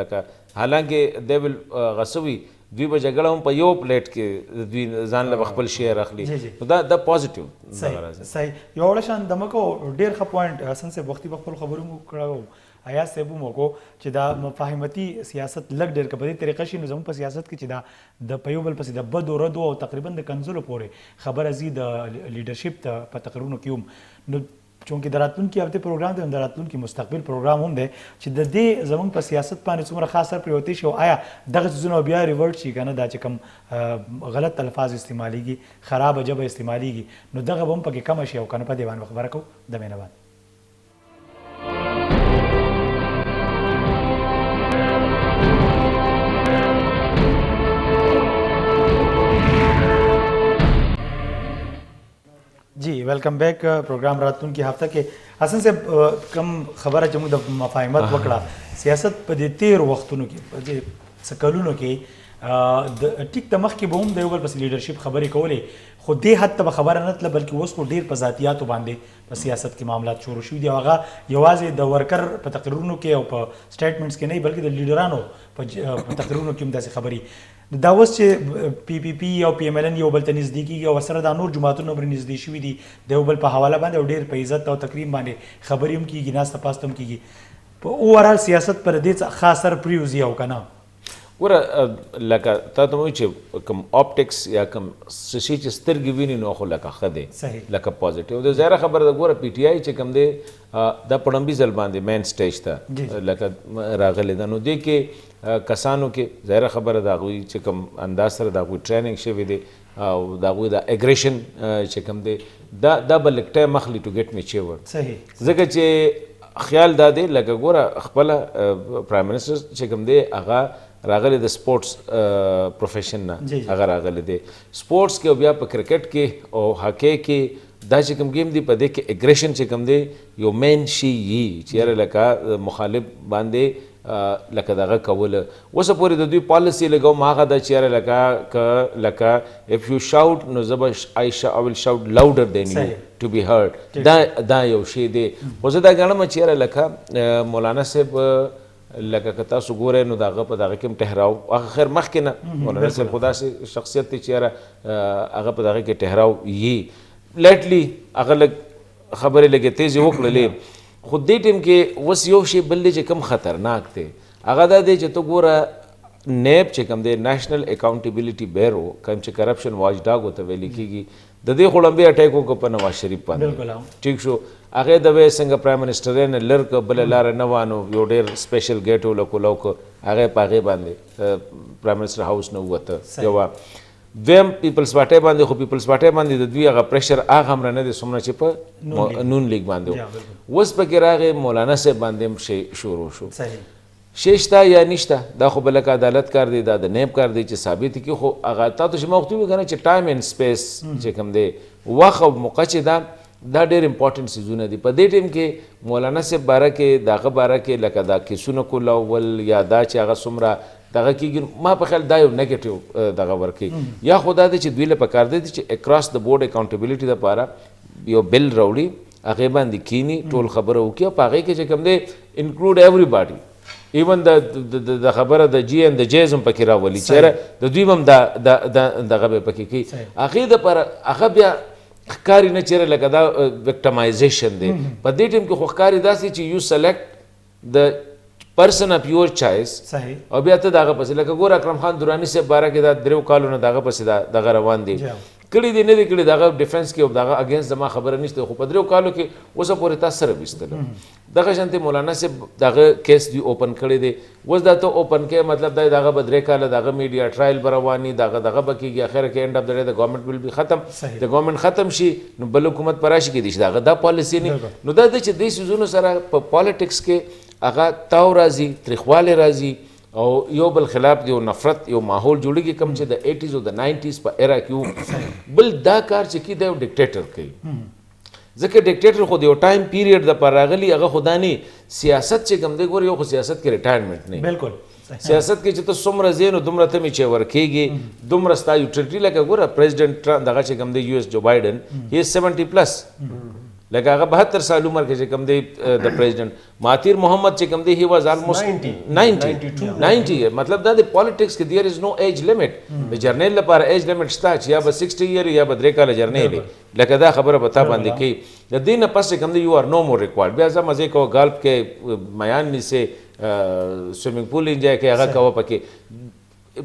لکه حالانکه دی ول غسوي دوی به جګړه هم په یو پلیټ کې دوی ځان له خپل شی راخلي دا پوزټیو.
صحیح یو ډول شان دمکو ډیر ښه پوینټ حسن صاحب وختي خپل خبرو مو کړو ایاز صاحب مو کو چې دا مفاهمتي سیاست لګ ډیر په دې طریقه شي نو زموږ په سیاست کې چې دا د پیوبل پسې د بد او رد او تقریبا د کنزلو پورې خبره زی د لیډرشپ ته په تقریرونو کې نو چونکې د راتلونکي هفته پروګرام دی د راتلونکي مستقبل پروګرام هم دی چې د دې زموږ په سیاست باندې څومره خاص اثر پرېوتی شي او آیا دغه څیزونه بیا ریورټ شي که نه دا چې کوم غلط الفاظ استعمالیږي خرابه ژبه استعمالیږي نو دغه به هم پکې کمه شي او که نه په دې باندې خبره کوو د مینه بعد. Ji welcome back programme रاتلونکي هفته کې حسن صاحب کم خبره چې موږ د مفاهمت وکړه سیاست په دې تیر وختونو کې په دې سکلونو کې د ټیک د مخ کې به هم د یو بل پس لیډرشپ خبرې کولې خو دې حد ته خبره نه تله بلکې اوس خو ډیر په ذاتیاتو باندې په سیاست کې معاملات شروع شوي دي هغه یوازې د ورکر په تقریرونو کې او په سټیټمنټس کې نه بلکې د لیډرانو په تقریرونو کې هم داسې خبرې دا اوس چې پی پی پی او پی ایم ایل ان یو بل ته نږدې کېږي او سره دا نور جماعتونه پرې نږدې شوي دي د یو بل په حواله باندې او ډېر په عزت او تکریم باندې خبرې هم کېږي ناسته پاسته هم کېږي په اوورال سیاست پر دې څه خاص اثر پرېوځي او که نه
ګوره لکه تا ته وایي چې کوم آپټکس یا کوم څه شي چې سترګې ویني نو خو لکه ښه دی لکه پازیټیو د ظاهره خبره ده ګوره پی ټي آی چې کوم دی دا په ړنبي ځل باندې مین سټیج ته لکه راغلی ده نو دې کې کسانو کې ظاهره خبره د هغوی چې کوم انداز سره د هغوی ټریننګ شوی دی او د هغوی د اګریشن چې کوم دی دا به لږ ټایم اخلي ټو ګیټ میچور ځکه چې خیال دا دی لکه ګوره خپله پرایم منسټر چې کوم دی هغه راغلی د سپورټس پروفیشن نه هغه راغلی دی سپورټس کې او بیا په کرکټ کې او هاکی کې دا چې کوم گیم دی په دې کې اګریشن چې کوم دی یو مین شي یي چې یاره لکه مخالف باندې لکه دغه کوله اوسه پورې د دوی پالیسي لګوم هغه دا چې یاره لکه اف یو شاوټ نو زه به آی ول شاوټ لاوډر دین یو ټو بی هرډ دا یو شی دی خو زه دا ګڼم چې یاره لکه مولانا صاحب لکه که تاسو ګورئ نو د هغه په دغه کې هم ټهراو هغه خیر مخکې نه مولانا صاحب خو داسې شخصیت دی چې یاره هغه په دغه کې ټهراو یي لیټلی هغه لږ خبرې لږې تیزې وکړلې خو دې ټیم کې اوس یو شی بل دی چې کم خطرناک دی هغه دا دی چې ته ګوره نیب چې کوم دی نیشنل اکاونټیبلټي بیرو کوم چې کرپشن واچ ډاګ ورته ویل کېږي د دې خو لمبې اټیک وکړه په نواز شریف باندې ټیک شو هغې د وی څنګه پرایم منسټر یې نه لر که بله لاره نه وانو یو ډېر سپیشل گیټ ولکولو که هغې په هغې باندې پرایم منسټر هاوس نه ووته یوه دویم پیپلز پارټي باندې خو پیپلز پارټي باندې د دوی هغه پریشر هغه هم نه دی څومره چې په نون لیگ باندې و اوس پکې راغی مولانا صاحب باندې هم شی شروع شو شی شته یا نشته دا خو بلک عدالت کار دی دا د نیب کار دی چې ثابت کړي خو هغه تاسو چې مخکې وی کنه چې ټایم اینډ سپیس چې کوم دی وخت او موقع چې دا ډېر امپورټنټ سیزونه دي په دې ټیم کې مولانا صاحب باره کې دغه باره کې لکه دا کیسونه کولول یا دا چې هغه څومره دغه کېږي ما په خیال دا یو نیګیټیو دغه ورکوي یا خو دا دی چې دوی له پکار دی چې اکراس د بورډ اکاونټیبلټي دپاره یو بل راوړي هغې باندې کینی ټول خبره وکړي او په هغې کې چې کوم دی انکلوډ ایوری باډي ایون د خبره د جی ان د جیز هم پکې راولي چېرې د دوی هم دغه به پکې کوي هغې دپاره هغه بیا ښکاري نه چېرې لکه دا وکټمایزیشن دی په دې ټیم کې خو ښکاري داسې چې یو سلیکټ د پرسن اف یور چایس او بیا ته دغه پسې لکه ګوره اکرم خان دراني صاحب باره کې دا 3 کالو نه دغه پسې دغه روان دی کړي دي نه دي کړي دغه ډیفنس کې او دغه اگینست زما خبره نشته خو په 3 کالو کې اوسه پورې تاسو سره وستل دغه شانتي مولانا صاحب دغه کیس دی اوپن کړي دي اوس دا ته اوپن کې مطلب دا دغه به 3 کاله دغه میډیا ټرایل برواني دغه بکیږي اخر کې اینډ اف د ډے د گورنمنت ویل بی ختم د گورنمنت ختم شي نو بل حکومت پراشي کې دي دغه دا پالیسی نه نو دا د چې د سيزونو سره په پالیټکس کې هغه تاو راځي تریخواله راځي او یو بل خلاف یو نفرت یو ماحول جوړیږي کوم چې د 80s او د 90s په ایرا کې بل دا کار چې کی دا یو ډیکټیټر کوي ځکه ډیکټیټر خو د یو ټایم پیریډ د پر راغلی هغه خدانی سیاست چې کوم دی ګور یو خو سیاست کې ریټایرمنټ نه بالکل سیاست کې چې ته څومره زینو دومره ته می چې ورکیږي دومره ستا یوټیلیټي لکه ګوره پریزیډنټ دغه چې کوم دی یو اس جو بایدن هی 70 پلس لکه هغه 72 سال عمر کې چې کوم دی د پریزیډنټ مهاتیر محمد چې کوم دی هی واز آلموست 90 مطلب دا د پالیټکس کې دیر از نو ایج لیمټ د جرنیل لپاره ایج لیمټ شته چې یا به 60 ایئر یا به 3 کاله جرنیل لکه دا خبره پتا باندې کوي د دې نه پس کوم دی یو ار نو مور ریکوایرډ بیا ځم مزه کو گالف کې میان نسه سویمنګ پول انجوای کوي هغه کوه پکې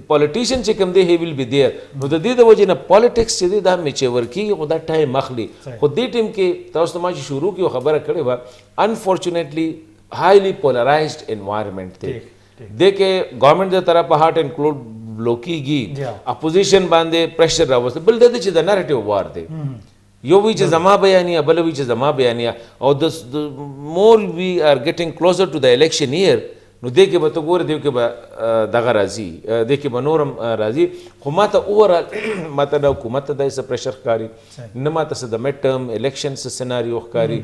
پولیټیشن چې کوم دی هی ویل بی دیر نو د دې د وجې نه پالیټکس چې دی دا میچ ورکیږي خو دا ټایم اخلي خو دې ټیم کې تاسو ته ما چې شروع کې خبره کړې وه انفارچونیټلی هایلی پولرایزډ انوایرمنٹ دی دې کې ګورنمنټ د طرفه هارټ انکلوډ بلوکیږي اپوزیشن باندې پریشر راوځي بل د چې د نریټیو وار دی یو وی چې زما بیانیه بل وی چې زما بیانیه او د مور وی آر ګیټینګ کلوزر ټو د الیکشن ایئر نو دې کې به ته ګوره دې کې به دغه راځي دې کې به نورم راځي خو ما ته اوورال ما ته د حکومت ته داسې پریشر ښکاري نه ما ته څه د میډ ټرم الیکشن څه سیناریو ښکاري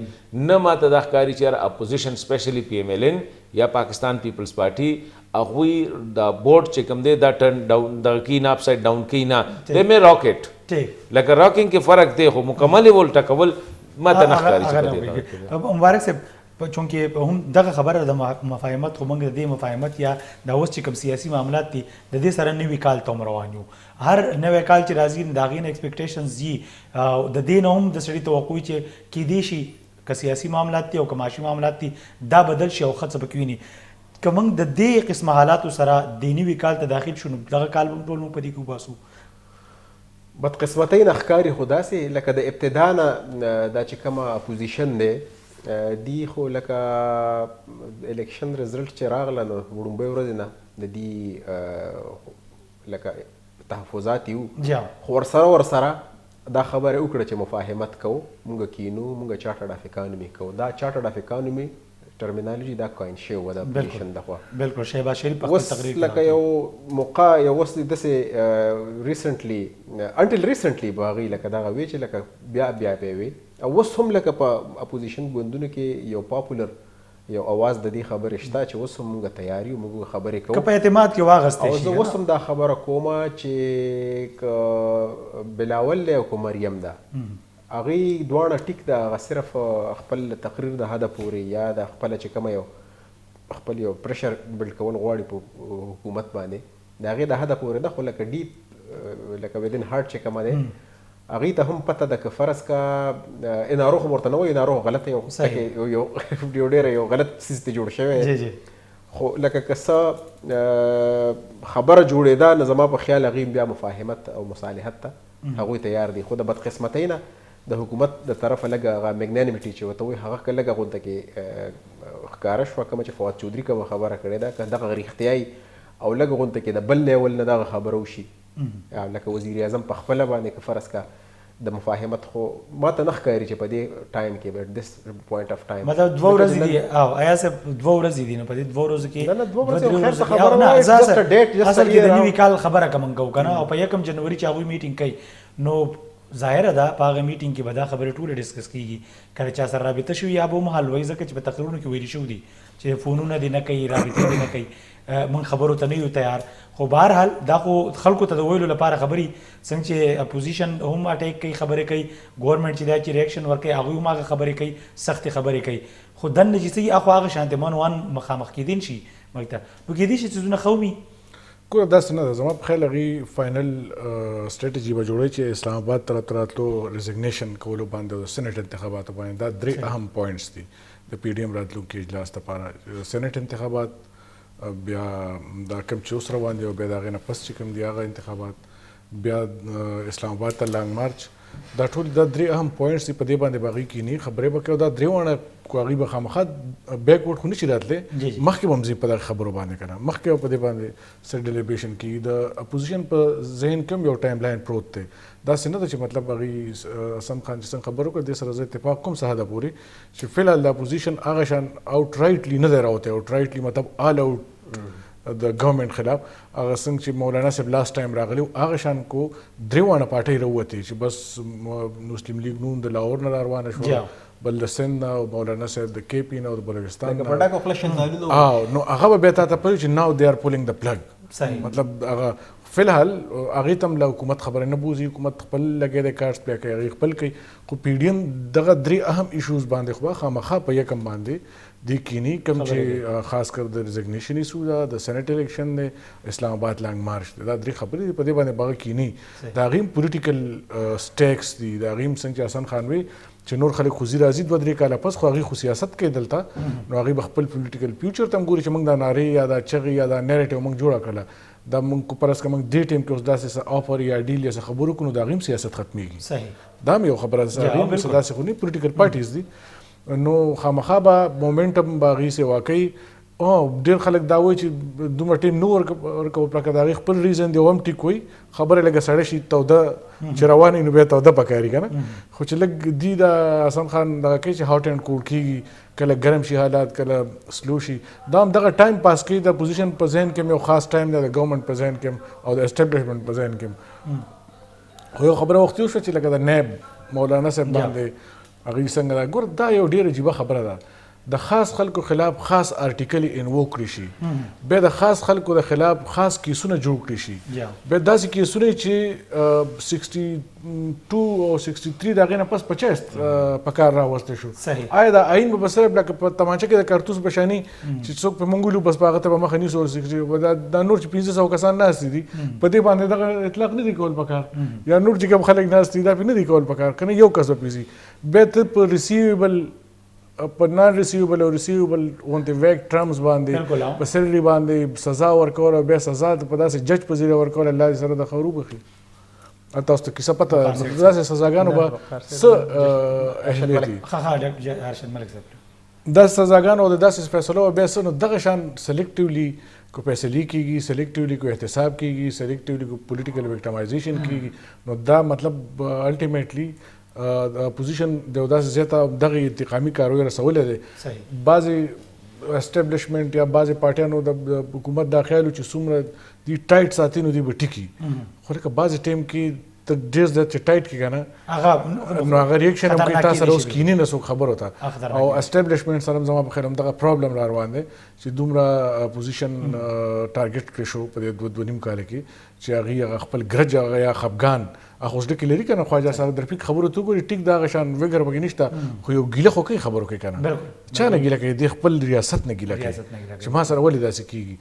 نه ما ته دا ښکاري چې یاره اپوزیشن سپیشلی پی ایم ایل این یا پاکستان پیپلز پارټي هغوی دا بورډ چې کوم دی دا ټرن ډاون دغه کوي نه اپ سایډ ډاون کوي نه دې مې راکټ لکه راکینګ کې فرق دی خو مکمل یې ول ټکول ما ته نه ښکاري چې
مبارک صاحب چونکې هم دغه خبره د مفاهمت خو موږ د دې مفاهمت یا د اوس چې کوم سیاسي معاملات دي د دې سره نوي کال ته هم روان یو هر نوی کال چې راځي د هغې نه ایکسپیکټیشنز دي د دې نه هم د سړي توقع چې کیدای شي که سیاسي معاملات دي او که معاشي معاملات دي دا بدل شي او ښه څه پکې ویني که موږ د دې قسمه حالاتو سره د نوي کال ته داخل شو نو دغه کال به ټول موږ په دې کې وباسو
بدقسمتۍ نه ښکاري خو داسې لکه د ابتدا نه دا چې کومه اپوزیشن دی دی خو لکه الیکشن ریزلټ چې راغله نو وړومبۍ ورځې نه د دې لکه تحفظات یو خو ورسره دا خبره وکړه چې مفاهمت کوو مونږ کینو مونږ چارټرډ اف اکانومي کوو دا چارټرډ اف اکانومي ټرمینالوجي دا کوین شوی وه د اپوزیشن دخوا
بالکل شهباز شریف په خپل تقریر
لکه یو موقع یو اوس داسې ریسنټلی انټل ریسنټلی به هغوی لکه دغه وی چې لکه بیا به وي او اوس هم لکه په اپوزیشن ګوندونو کې یو پاپولر یو اواز د دې خبرې شته چې اوس هم موږ تیاری یو موږ خبرې کوو
که په اعتماد کې واغستی
شي او زه اوس هم دا خبره کومه چې که بلاول دی او که مریم ده هغوی دواړه ټیک ده هغه صرف خپل تقریر د حده پورې یا د خپله چې کومه یو خپل یو پریشر بلډ کول غواړي په حکومت باندې د هغې د حده پورې ده خو لکه ډیپ لکه ودین هارټ چې کومه دی هغوی ته هم پته ده که فرض کا ناروغ هم ورته نه وایي ناروغ غلطه یو ډېره یو غلط څیز ته جوړ شوی خو لکه که څه خبره جوړېده نو زما په خیال هغوی بیا مفاهمت او مصالحت ته هغوی تیار دي خو د بدقسمتۍ نه د حکومت د طرفه لږه هغه میګنانیمیټي چې ورته وایي هغه که لږه غونته کې ښکاره شوه کومه چې فواد چودري کومه خبره کړې ده که دغه رښتیا او لږه غونته کې د بل لیول نه دغه خبره وشي لکه وزیر اعظم په خپله باندې که فرض کا د مفاهمت خو ما ته نه ښکاري چې په دې ټایم کې به دس پوینټ اف ټایم
مطلب 2 ورځې دي او آیا صاحب 2 ورځې دي نو په دې 2 ورځو کې
نه 2 ورځې خیر څه
خبره
نه جست ا ډیټ جست
اصل کې د نیوي کال خبره کوم کو کنه او په 1 جنوري چې هغه میټینګ کوي نو ظاهره ده په هغه میټینګ کې به دا خبره ټوله ډیسکس کیږي کله چې سره رابطه شوی یا به محل وای ځکه چې په تقریرونو کې ویل شو دي چې فونونه دي نه کوي رابطه دي نه کوي من خبرو ته نه یو تیار خو بهرحال دا خو خلکو ته د ویلو لپاره خبري څنګه چې اپوزیشن هم اٹیک کوي خبره کوي ګورنمنت چې دا چې ریاکشن ورکوي هغه هم هغه خبرې کوي سخت خبرې کوي خو دنه چې سي اخو هغه شانته وان مخامخ کېدین شي مګته نو کې دي چې څه خومي
کو داس نه زما په خیال غي فائنل سټریټجی به جوړی چې اسلام آباد طرف راتلو ریزګنیشن کولو باندې د سېنات انتخاباتو باندې دا درې اهم پوینټس دي د پی ډی ایم راتلو کې اجلاس لپاره سېنات انتخابات بیا دا کوم چې اوس روان دي او بیا دا غنه پس چې کوم دی هغه انتخابات بیا اسلام آباد ته لانګ مارچ دا ټول دا درې اهم پوینټس په دې باندې باغی کې نه خبرې وکړو دا درې ونه کوغي به خامخا بیکورډ خو نشي راتله مخکې هم زی په خبرو باندې کنه مخکې په دې باندې سر ډیلیبریشن کې د اپوزیشن په ذهن کې یو ټایم لاین پروت دی دا څنګه چې مطلب باغی اسم خان چې خبرو کړ د سره اتفاق کوم ساده پوری چې فلحال د اپوزیشن هغه شان اوټ رائټلی نه راوته اوټ رائټلی مطلب آل اوټ د ګورنمنت خلاف هغه څنګه چې مولانا صاحب لاست ټایم راغلی هغه شان کو دریوانه پارټي وروته چې بس مسلم لیگ نون د لاهور نه روانه شو بل سند او مولانا صاحب د کې پی نه او د بلوچستان
نه پټا کو فلشن زالو
نو هغه به ته پوه چې ناو دے ار پولینګ د پلگ
صحیح
مطلب هغه فلحال هغه تم له حکومت خبره نه بوزي حکومت خپل لګي د کارت پې کوي خپل کوي خو پی ډی ایم دغه درې اهم ایشوز باندې خو خامخا په یکم باندې د کینی کم چې خاص کر د ریزګنیشن ایشو د سېنات الیکشن د اسلام آباد لانګ مارچ دا درې خبرې په دې باندې باغ کینی دا غیم پولیټیکل سټیکس دي دا غیم څنګه حسن خان وی چې نور خلک خوځي راځي 2-3 کال پس خو هغه سیاست کې دلته نو هغه خپل پولیټیکل فیوچر تم ګوري چې موږ دا ناره یا دا چغي یا دا نریټیو موږ جوړه کړل دا موږ کو پرس کوم دې ټیم کې اوس داسې افر یا ډیل یا خبرو کو نو دا غیم سیاست ختميږي
صحیح
دا یو خبره ده چې داسې خو نه پولیټیکل پارټیز دي نو خامخا به مومنټم باغی سي واقعي او ډیر خلک دا وایي چې دومره ټیم نو ورکو پکې دا خپل ریزن دی وم ټیک وي خبره لګه سړی شي توده چې رواني نو به توده پکاري کنه خو چې لګ دی دا حسن خان دغه کې چې هاټ اینډ کول کیږي کله ګرم شي حالات کله سلو شي دا هم دغه ټایم پاس کوي د پوزیشن په ذهن کې یو خاص ټایم دی د ګورنمنت په ذهن کې او د اسټابلیشمنت په ذهن کې خو یو خبره وخت شو چې لکه د نیب مولانا صاحب باندې هغه څنګه دا ګور دا یو ډیره عجیب خبره ده د خاص خلکو خلاف خاص ارټیکل انووک کړی شي به د خاص خلکو د خلاف خاص کیسونه جوړ کړی شي به داسې کیسونه چې 62 او 63 دغه نه پس 50 پکار راوسته شو آیا دا عین به بسره بلکه په تمانچه کې د کارتوس بشانی چې څوک په منګولو بس باغ ته مخ نه سور سکي دا نور چې 500 کسان ناس دي په دې باندې دغه اطلاق نه دی کول پکار یا نور چې کوم خلک ناس دي دا نه دی کول پکار کنه یو کس په پیسي به ته په ریسیویبل په نان ریسیویبل او ریسیویبل اونته ویک ټرمز باندې په سلری باندې سزا ورکول او به سزا په داسې جج په ذریعہ ورکول الله سره د خروب خي تاسو ته کیسه پته داسې سزاګانو به س اهلیتي
ارشد ملک صاحب
د سزاګانو او د داسې فیصلو به سن دغه شان سلیکټیولی کو فیصله کیږي سلیکټیولی کو احتساب کیږي سلیکټیولی کو پولیټیکل وکټمایزیشن کیږي نو دا مطلب الټیمیټلی د اپوزیشن د داسې زیاته دغه انتقامي کاروي رسول دي بعضي اسټابلیشمنت یا بعضي پارټیانو د حکومت داخلو چې څومره دی ټایټ ساتینو دی بټکی خو لکه بعضي ټیم کې ته ډیر د ټایټ کې کنه هغه ریاکشن هم کې تاسو اوس کینی نه سو خبر وتا او اسټابلیشمنت سره زموږ په خیرم دغه پرابلم را روان دي چې دومره اپوزیشن ټارګټ کړی شو په 2.5 کال کې چې هغه خپل ګرج یا خفغان اخو ځکه لري کنه خواجه سره در فکر خبرو ته ګوري ټیک دا غشان وګر بګی نشته خو یو ګیله خو کوي خبرو کوي کنه چا نه ګیله کوي د خپل ریاست نه ګیله کوي چې ما سره ولې داسې کیږي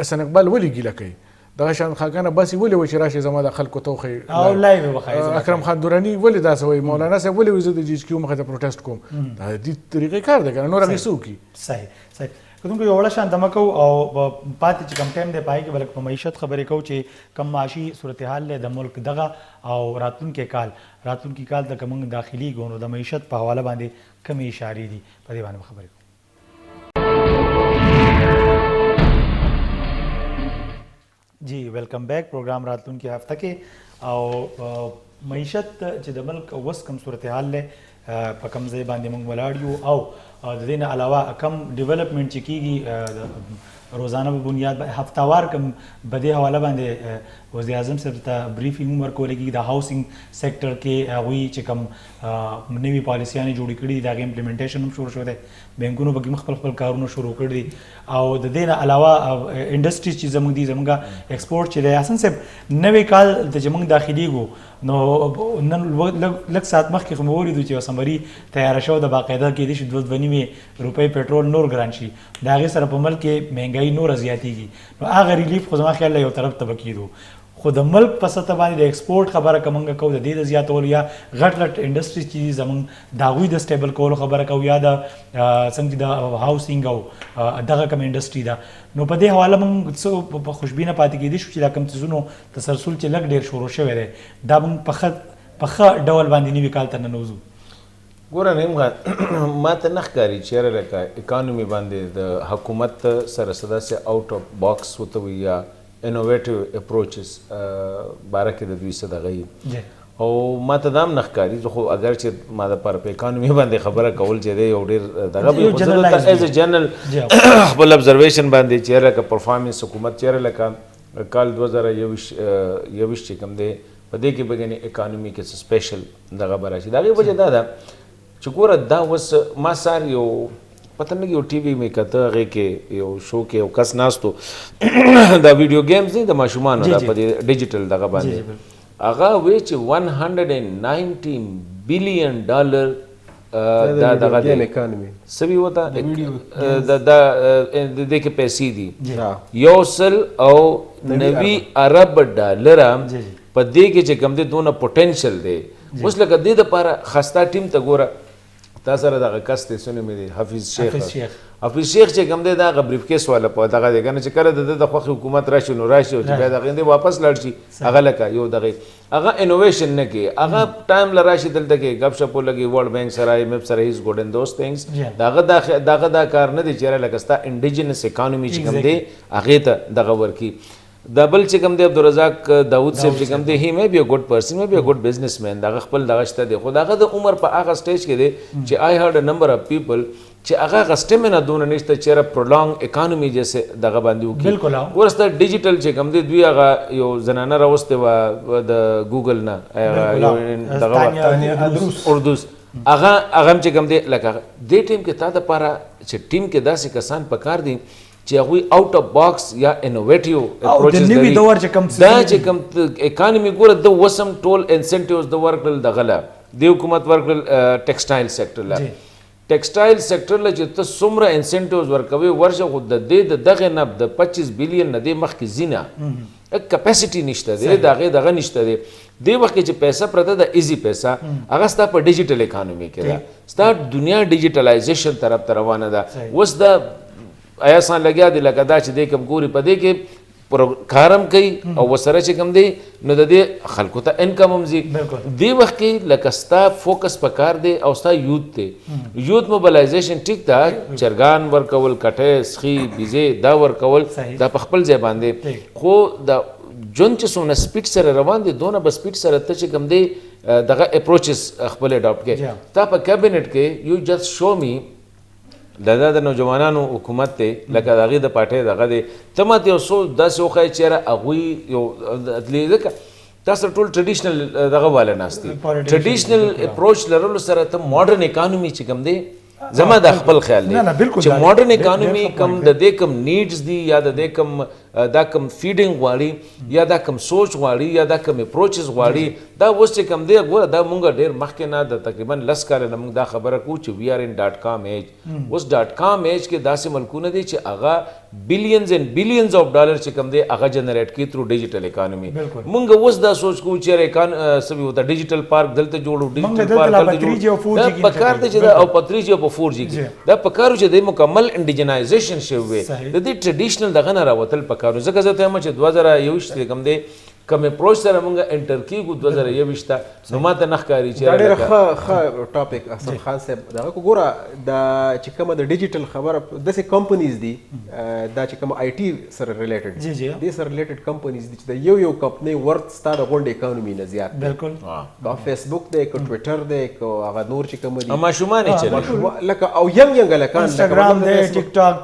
حسن اقبال ولې ګیله کوي دا شان خاګانه بس ولې و چې راشه زما د خلکو توخي
او لایو وخایز
اکرم خان دورانی ولې داسې وای مولانا صاحب ولې وزه د جی کیو مخه ته پروتست کوم دا دې طریقې کار دی کنه نور هغه سو کی
صحیح کوم یو وړه شان دمکو او پاتې چې کم ټایم دی پای کې بلک په معیشت خبرې کو چې کم معاشي صورتحال له د ملک دغه او راتلونکي کال د کوم داخلي غونو د معیشت په حواله باندې کمی اشاره دي په دې باندې خبرې کو जी welcome back programme रاتलونکي هفته کې او معیشت چې د ملک اوس کم صورتحال له په کم ځای باندې موږ ولاړ یو او د دې نه علاوه کم ډیولپمنٹ چې کیږي روزانه په بنیاد هفتوار کم بده حواله باندې وزیر اعظم صاحب ته بریفینګ ورکول کېږي د هاوسینګ سېکټر کې هغوی چې کم نوي پالیسیانې جوړې کړي دي د هغې امپلیمنټیشن هم شروع شوی دی بینکونو پکې خپل خپل کارونه شروع کړي دي او د دې نه علاوه انډسټریز چې زموږ دي زموږ ایکسپورټ چې دی حسن صاحب نوی کال ته چې موږ داخليږو نو نن لږ ساعت مخکې خو مو ولیدو چې یوه سمري تیاره شوه د باقاعده کېدای شي 2.5 روپۍ پټرول نور ګران شي د هغې سره په ملک کې مهنګایي نوره زیاتېږي نو هغه ریلیف خو زما خیال یو طرف ته به کېدو خو د ملک په سطح باندې د ایکسپورټ خبره که موږ کوو د دې د زیاتولو یا غټ غټ انډسټریز چې دي زموږ د هغوی د سټیبل کولو خبره کوو یا د څنګه د هاوسینګ او دغه کوم انډسټري ده نو په دې حواله موږ څه په خوشبینه پاتې کېدی شو چې دا کوم څیزونو تسلسل چې لږ ډېر شروع شوی دی دا موږ په ښه ډول باندې نوي کال ته ننوځو
ګوره نیم ما ته نه ښکاري چېرې لکه اکانومي باندې د حکومت سره څه داسې آوټ اف باکس ورته وي یا انوویټیو اپروچز باره کې د دوی څه دغه یي او ما ته دا هم نه ښکاري خو اگر چې ما دپاره په اکانومي باندې خبره کول چې دی یو ډېر دغه ایز ا جنرل خپل ابزرویشن باندې چېرې لکه پرفارمنس حکومت چېرې لکه کال 2021 چې کوم دی په دې کې به ګنې اکانومي کې څه سپیشل دغه به راشي د هغې وجه دا ده چې ګوره دا اوس ما سار یو پته نه یو ټي وي مې کته هغې کې یو شو کې یو کس ناستو دا ویډیو گیمز دي د ماشومانو دا په دې ډیجیټل دغه باندې هغه وی چې $190 بلین دا دغه دی سوي وته د دې کې پیسې دي 190 ارب ډالر په دې کې چې کوم دی دونه پوټنشل دی اوس لکه دې دپاره خسته ټیم ته ګوره تا سره دغه کس دی څه نوم یې دی حفیظ شیخ چې کوم دی دا هغه بریف کیس والا په دغه دی که نه چې کله د ده د خوښې حکومت راشي نو راشي او چې بیا د هغې دی واپس لاړ شي هغه لکه یو دغې هغه انوویشن نه کوي هغه ټایم له راشي دلته کې گپ شپ ولګي ورلډ بینک سره IMF سره هیز ګوډ ان دوز تھنګس دغه دا کار نه دی چېرې لکه ستا انډیجنس اکانومي چې کوم دی هغې ته دغه ورکي دا بل چې کوم دی عبدالرزاق داود صاحب چې کوم دی هی مې بی ا ګډ پرسن مې بی ا ګډ بزنس مین دغه خپل دغه شته دی خو دغه د عمر په هغه سټیج کې دی چې آی هرډ ا نمبر اف پیپل چې هغه غسټمنه دونه نشته چېرې پرولانګ اکانومي جیسے دغه باندې وکړي ورسته ډیجیټل چې کوم دی دوی هغه یو زنانه راوستې وه د ګوګل نه دغه اردوس هغه هم چې کوم دی لکه دې ټیم کې تا دپاره چې ټیم کې داسې کسان پکار دي چې هغوی آوټ اف باکس یا انوویټیو اپروچز لري دا چې کوم اکانومي ګوره د وسم ټول انسنټیوز د ورکړل دغه له د حکومت ورکړل ټیکسټایل سیکټر له ټیکسټایل سیکټر له چې ته څومره انسنټیوز ورکوې ورشه خو د دې د دغې نه د 25 بلین نه دې مخکې ځینه کپاسټي نشته دی د هغې دغه نشته دی دې وخت کې چې پیسه پرته ده ایزي پیسه هغه ستا په ډیجیټل اکانومي کې ده ستا دنیا ډیجیټلایزیشن طرف ته روانه ده اوس د آیا سان لګیا دی لکه دا چې دی کوم ګوري په دې کې کارم کوي او ورسره چې کوم دی نو د دې خلکو ته انکم هم ځي دې وخت کې لکه ستا فوکس په کار دی او ستا یوت دی یوت موبلایزیشن ټیک ده چرګان ورکول کټۍ سخي بیزې دا ورکول دا په خپل ځای باندې خو د ژوند چې څومره سپیډ سره روان دی دونه به سپیډ سره ته چې کوم دی دغه اپروچز خپل اډاپټ کړې تا په کابینټ کې یو جسټ شو می د نوجوانانو حکومت دی لکه د هغې د پارټۍ دغه دی ته ماته یو څو داسې وښایي چېرې هغوی یو ځکه تا سره ټول ټریډیشنل دغه والا ناست دي ټریډیشنل اپروچ لرلو سره ته ماډرن اکانومي چې کوم دی زما د خپل خیال دی چې ماډرن اکانومي کم د دې کم نیډز دي یا د دې کم دا کم فیډینګ غواړي یا دا کم سوچ غواړي یا دا کم اپروچز غواړي دا اوس چې کم دی ګوره دا مونږ ډېر مخکې نه د تقریبا 10 کاله نه مونږ دا خبره کوو چې وی آر ان .com ایج اوس .com ایج کې داسې ملکونه دي چې هغه بلینز اینڈ بلینز اف ډالر چې کم دی هغه جنریټ کوي تھرو ډیجیټل اکانومي مونږ اوس دا سوچ کوو چې سوي وته ډیجیټل پارک دلته جوړو ډیجیټل پارک دلته جوړو دا پکار دی چې دا او په 3G او په 4G کې دا پکارو چې د مکمل انډیجنایزیشن شوی د دې ټریډیشنل دغه نه راوتل پکارو ځکه زه ته هم چې 2021 کوم دی کوم اپروچ سره مونږ انټر کیږو 2021 نو ماته نه ښکاري چې
دا ډېر ښه ټاپک احسن خان صاحب دغه کو ګوره دا چې کومه د ډیجیټل خبره داسې کمپنیز دي دا چې کومه آی ټي سره ریلیټډ دې سره ریلیټډ کمپنیز دي چې د یو کمپنۍ ورت ستا د غونډ اکانومي نه زیات
بالکل
که فیسبوک دی که ټویټر دی که هغه نور چې کوم دي
ماشومان یې چلوي
لکه او ینګ هلکان
انسټاګرام دی ټیک ټاک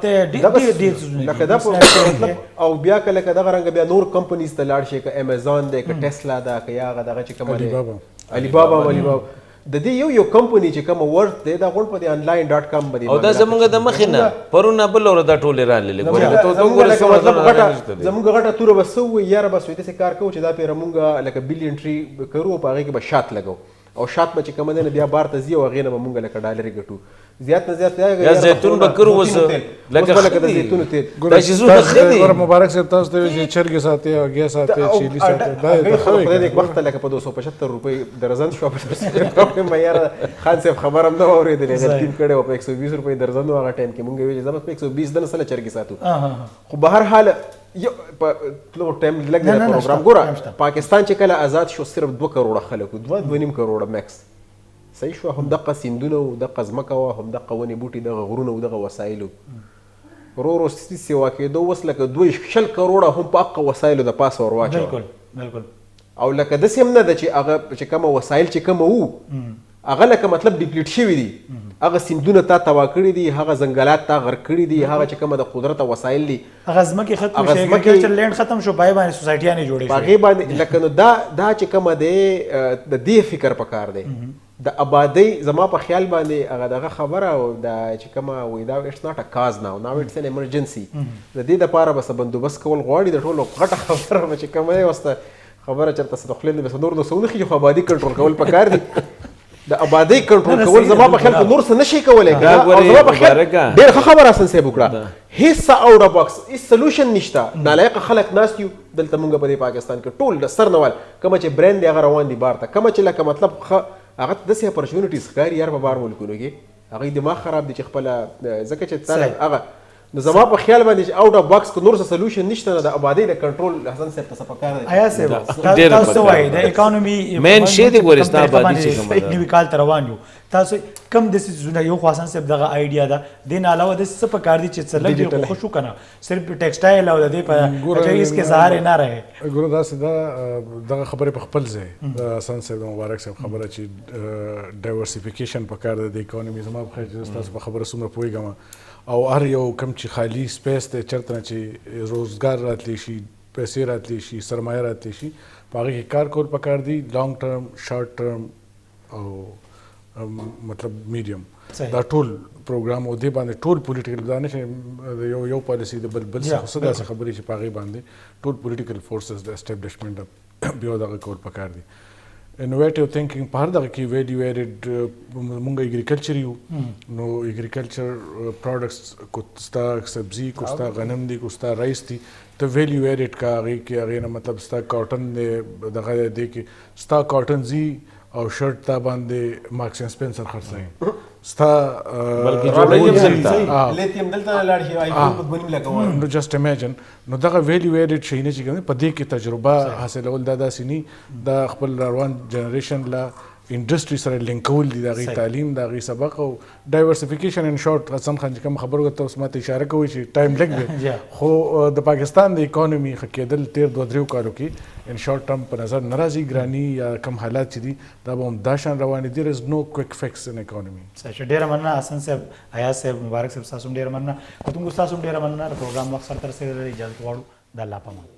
دی
لکه دا مطلب او بیا که لکه دغه رنګه بیا نور کمپنیز ته لاړ شي که امیزون دی که ټسلا ده که یا هغه دغه چې کومه دی علی بابا د دې یو کمپنی چې کوم ورت دی دا غون په دې انلاین ډاټ کام باندې
او دا زمونږ د مخې نه پرونه بل ور دا ټولې راللې ګورې ته وګورې
مطلب غټه زمونږ غټه توره بسو یاره بس وې ته کار کوو چې دا پیر مونږه لکه بلین ټری کرو په هغه کې به شات لګو او شات به چې کوم نه بیا بار ته زی او غینه مونږ لکه ډالر ګټو زیات نه زیات
یا زیتون بکرو وس
لکه د زیتون تیل
دا چې زو خدي
ګور مبارک صاحب تاسو ته چې چرګ ساتي او غیا ساتي چيلي ساتي دا
خدای دې وخت لکه په 275 روپۍ درزن شو په مې خان صاحب خبر هم نه اورېدلې غلطی کړې او په 120 روپۍ درزن هغه ټایم کې مونږ ویل زما په 120 دنه سره چرګ ساتو خو بهر حال یو په ټایم لګ نه پروګرام ګوره پاکستان چې کله آزاد شو صرف 2 کروڑ خلکو 2.5 کروڑ مکس صحیح شو هم دغه سیندونه او دغه ځمکه او هم دغه ونې بوټي دغه غرونه او دغه وسایلو ورو سیوا کېدو وس لکه 2 کروڑ هم په هغه وسایلو د پاس ور واچو
بالکل
او لکه داسې هم نه ده چې هغه چې کومه وسایل چې کومه وو هغه لکه مطلب ډیپلیټ شوي دي هغه سیندونه تا تباه کړي دي هغه ځنګلات تا غرق کړي دي هغه چې کومه د قدرت وسایل دي
هغه ځمکې ختم شي اګریکلچر لینډ ختم شو پای باندې سوسایټیانې جوړې شي
هغې باندې لکه نو دا چې کومه دی د دې فکر پکار دی د آبادی زما په خیال باندې هغه دغه خبره او د چې کومه وي دا اټس ناټ ا کاز ناو ناو اټس ان ایمرجنسي د دې لپاره بس بندوبست کول غواړي د ټولو غټه خبره چې کومه دی وسته خبره چرته څه خپل د نور د سونه خو آبادی کنټرول کول پکار دي د آبادی کنټرول کول زما په خیال نور څه نشي کولای زما په خیال ډېر خبره اسن سه وکړه هیڅ اوټ باکس هیڅ سولوشن نشته نالایق خلک ناس یو دلته مونږ په پاکستان کې ټول د سرنوال کوم چې برند دی هغه روان دي بار ته کوم چې لکه مطلب هغه داسې اپورچونټیز ښکاري یار په بار ملکونو کې هغوی دماغ خراب دي چې خپله ځکه چې هغه نو زما په خیال باندې چې اوټ اف باکس که نور څه سولوشن نشته نه د آبادۍ د کنټرول حسن صاحب ته څه پکار دی
آیا صاحب تاسو وایي د اکانومي
مین شی دی ګورې ستا آبادي چې کومه ده
نوي کال ته روان یو تاسو کم د څه یو خو حسن صاحب دغه آیډیا ده دې نه علاوه د څه پکار دي چې څه لږ خوشو کنه صرف ټیکسټایل او د دې په چې اس کې ظاهر نه رہے
ګوره داسې دا دغه خبرې په خپل ځای حسن صاحب مبارک صاحب خبره چې ډایورسیفیکیشن پکار ده د اکانومي زما په خیال چې تاسو په خبره څومره پوهېږم او هر یو کم چې خالی سپیس دی چېرته نه چې روزګار راتلی شي پیسې راتلی شي سرمایه راتلی شي په هغې کې کار کول پکار دي لانګ ټرم شارټ ټرم او مطلب میډیم دا ټول پروګرام او دې باندې ټول پولیټیکل دا نه چې یو پالیسي د بل څه داسې خبرې چې په هغې باندې ټول پولیټیکل فورسز د اسټابلیشمنټ بیا دغه کول پکار دي انوویټیو تھنکینګ په هر دغه کې ویلیو ایډډ مونږ اګریکلچر یو نو اګریکلچر پروډکټس کو ستا سبزي کو ستا غنم دي کو ستا رایس دي ته ویلیو ایډډ کا هغې کې هغې نه مطلب ستا کاټن دی دغه دی کې ستا کاټن زی او شرټ تا باندې مارکس اینڈ سپینسر خرڅوي ستا
بلکې جوړوي هم دلته
لیتیم دلته نه لاړ شي آیفون په بنیم لګوي
نو جسټ امیجن نو دغه ویلیو ایډډ شي نه چې کوي په دې کې تجربه حاصلول دا داسې نه دا خپل روان جنریشن لا انډستری سره لینکول دي د هغې تعلیم د هغې سبق او ډایورسیفیکیشن ان شارټ حسن خان چې کوم خبرو ته اوس ماته اشاره کوي چې ټایم لګ دی خو د پاکستان د اکانومي ښه کېدل تېر 2-3 کالو کې ان شارټ ټرم په نظر نه راځي ګراني یا کم حالات چې دي دا به هم دا شان روان دي دیر از نو کویک فکس ان اکانومي
ډېره مننه حسن صاحب ایاز صاحب مبارک صاحب تاسو هم ډېره مننه کوم تاسو هم ډېره مننه د پروګرام وخت سره تر سره اجازه غواړو د الله پامان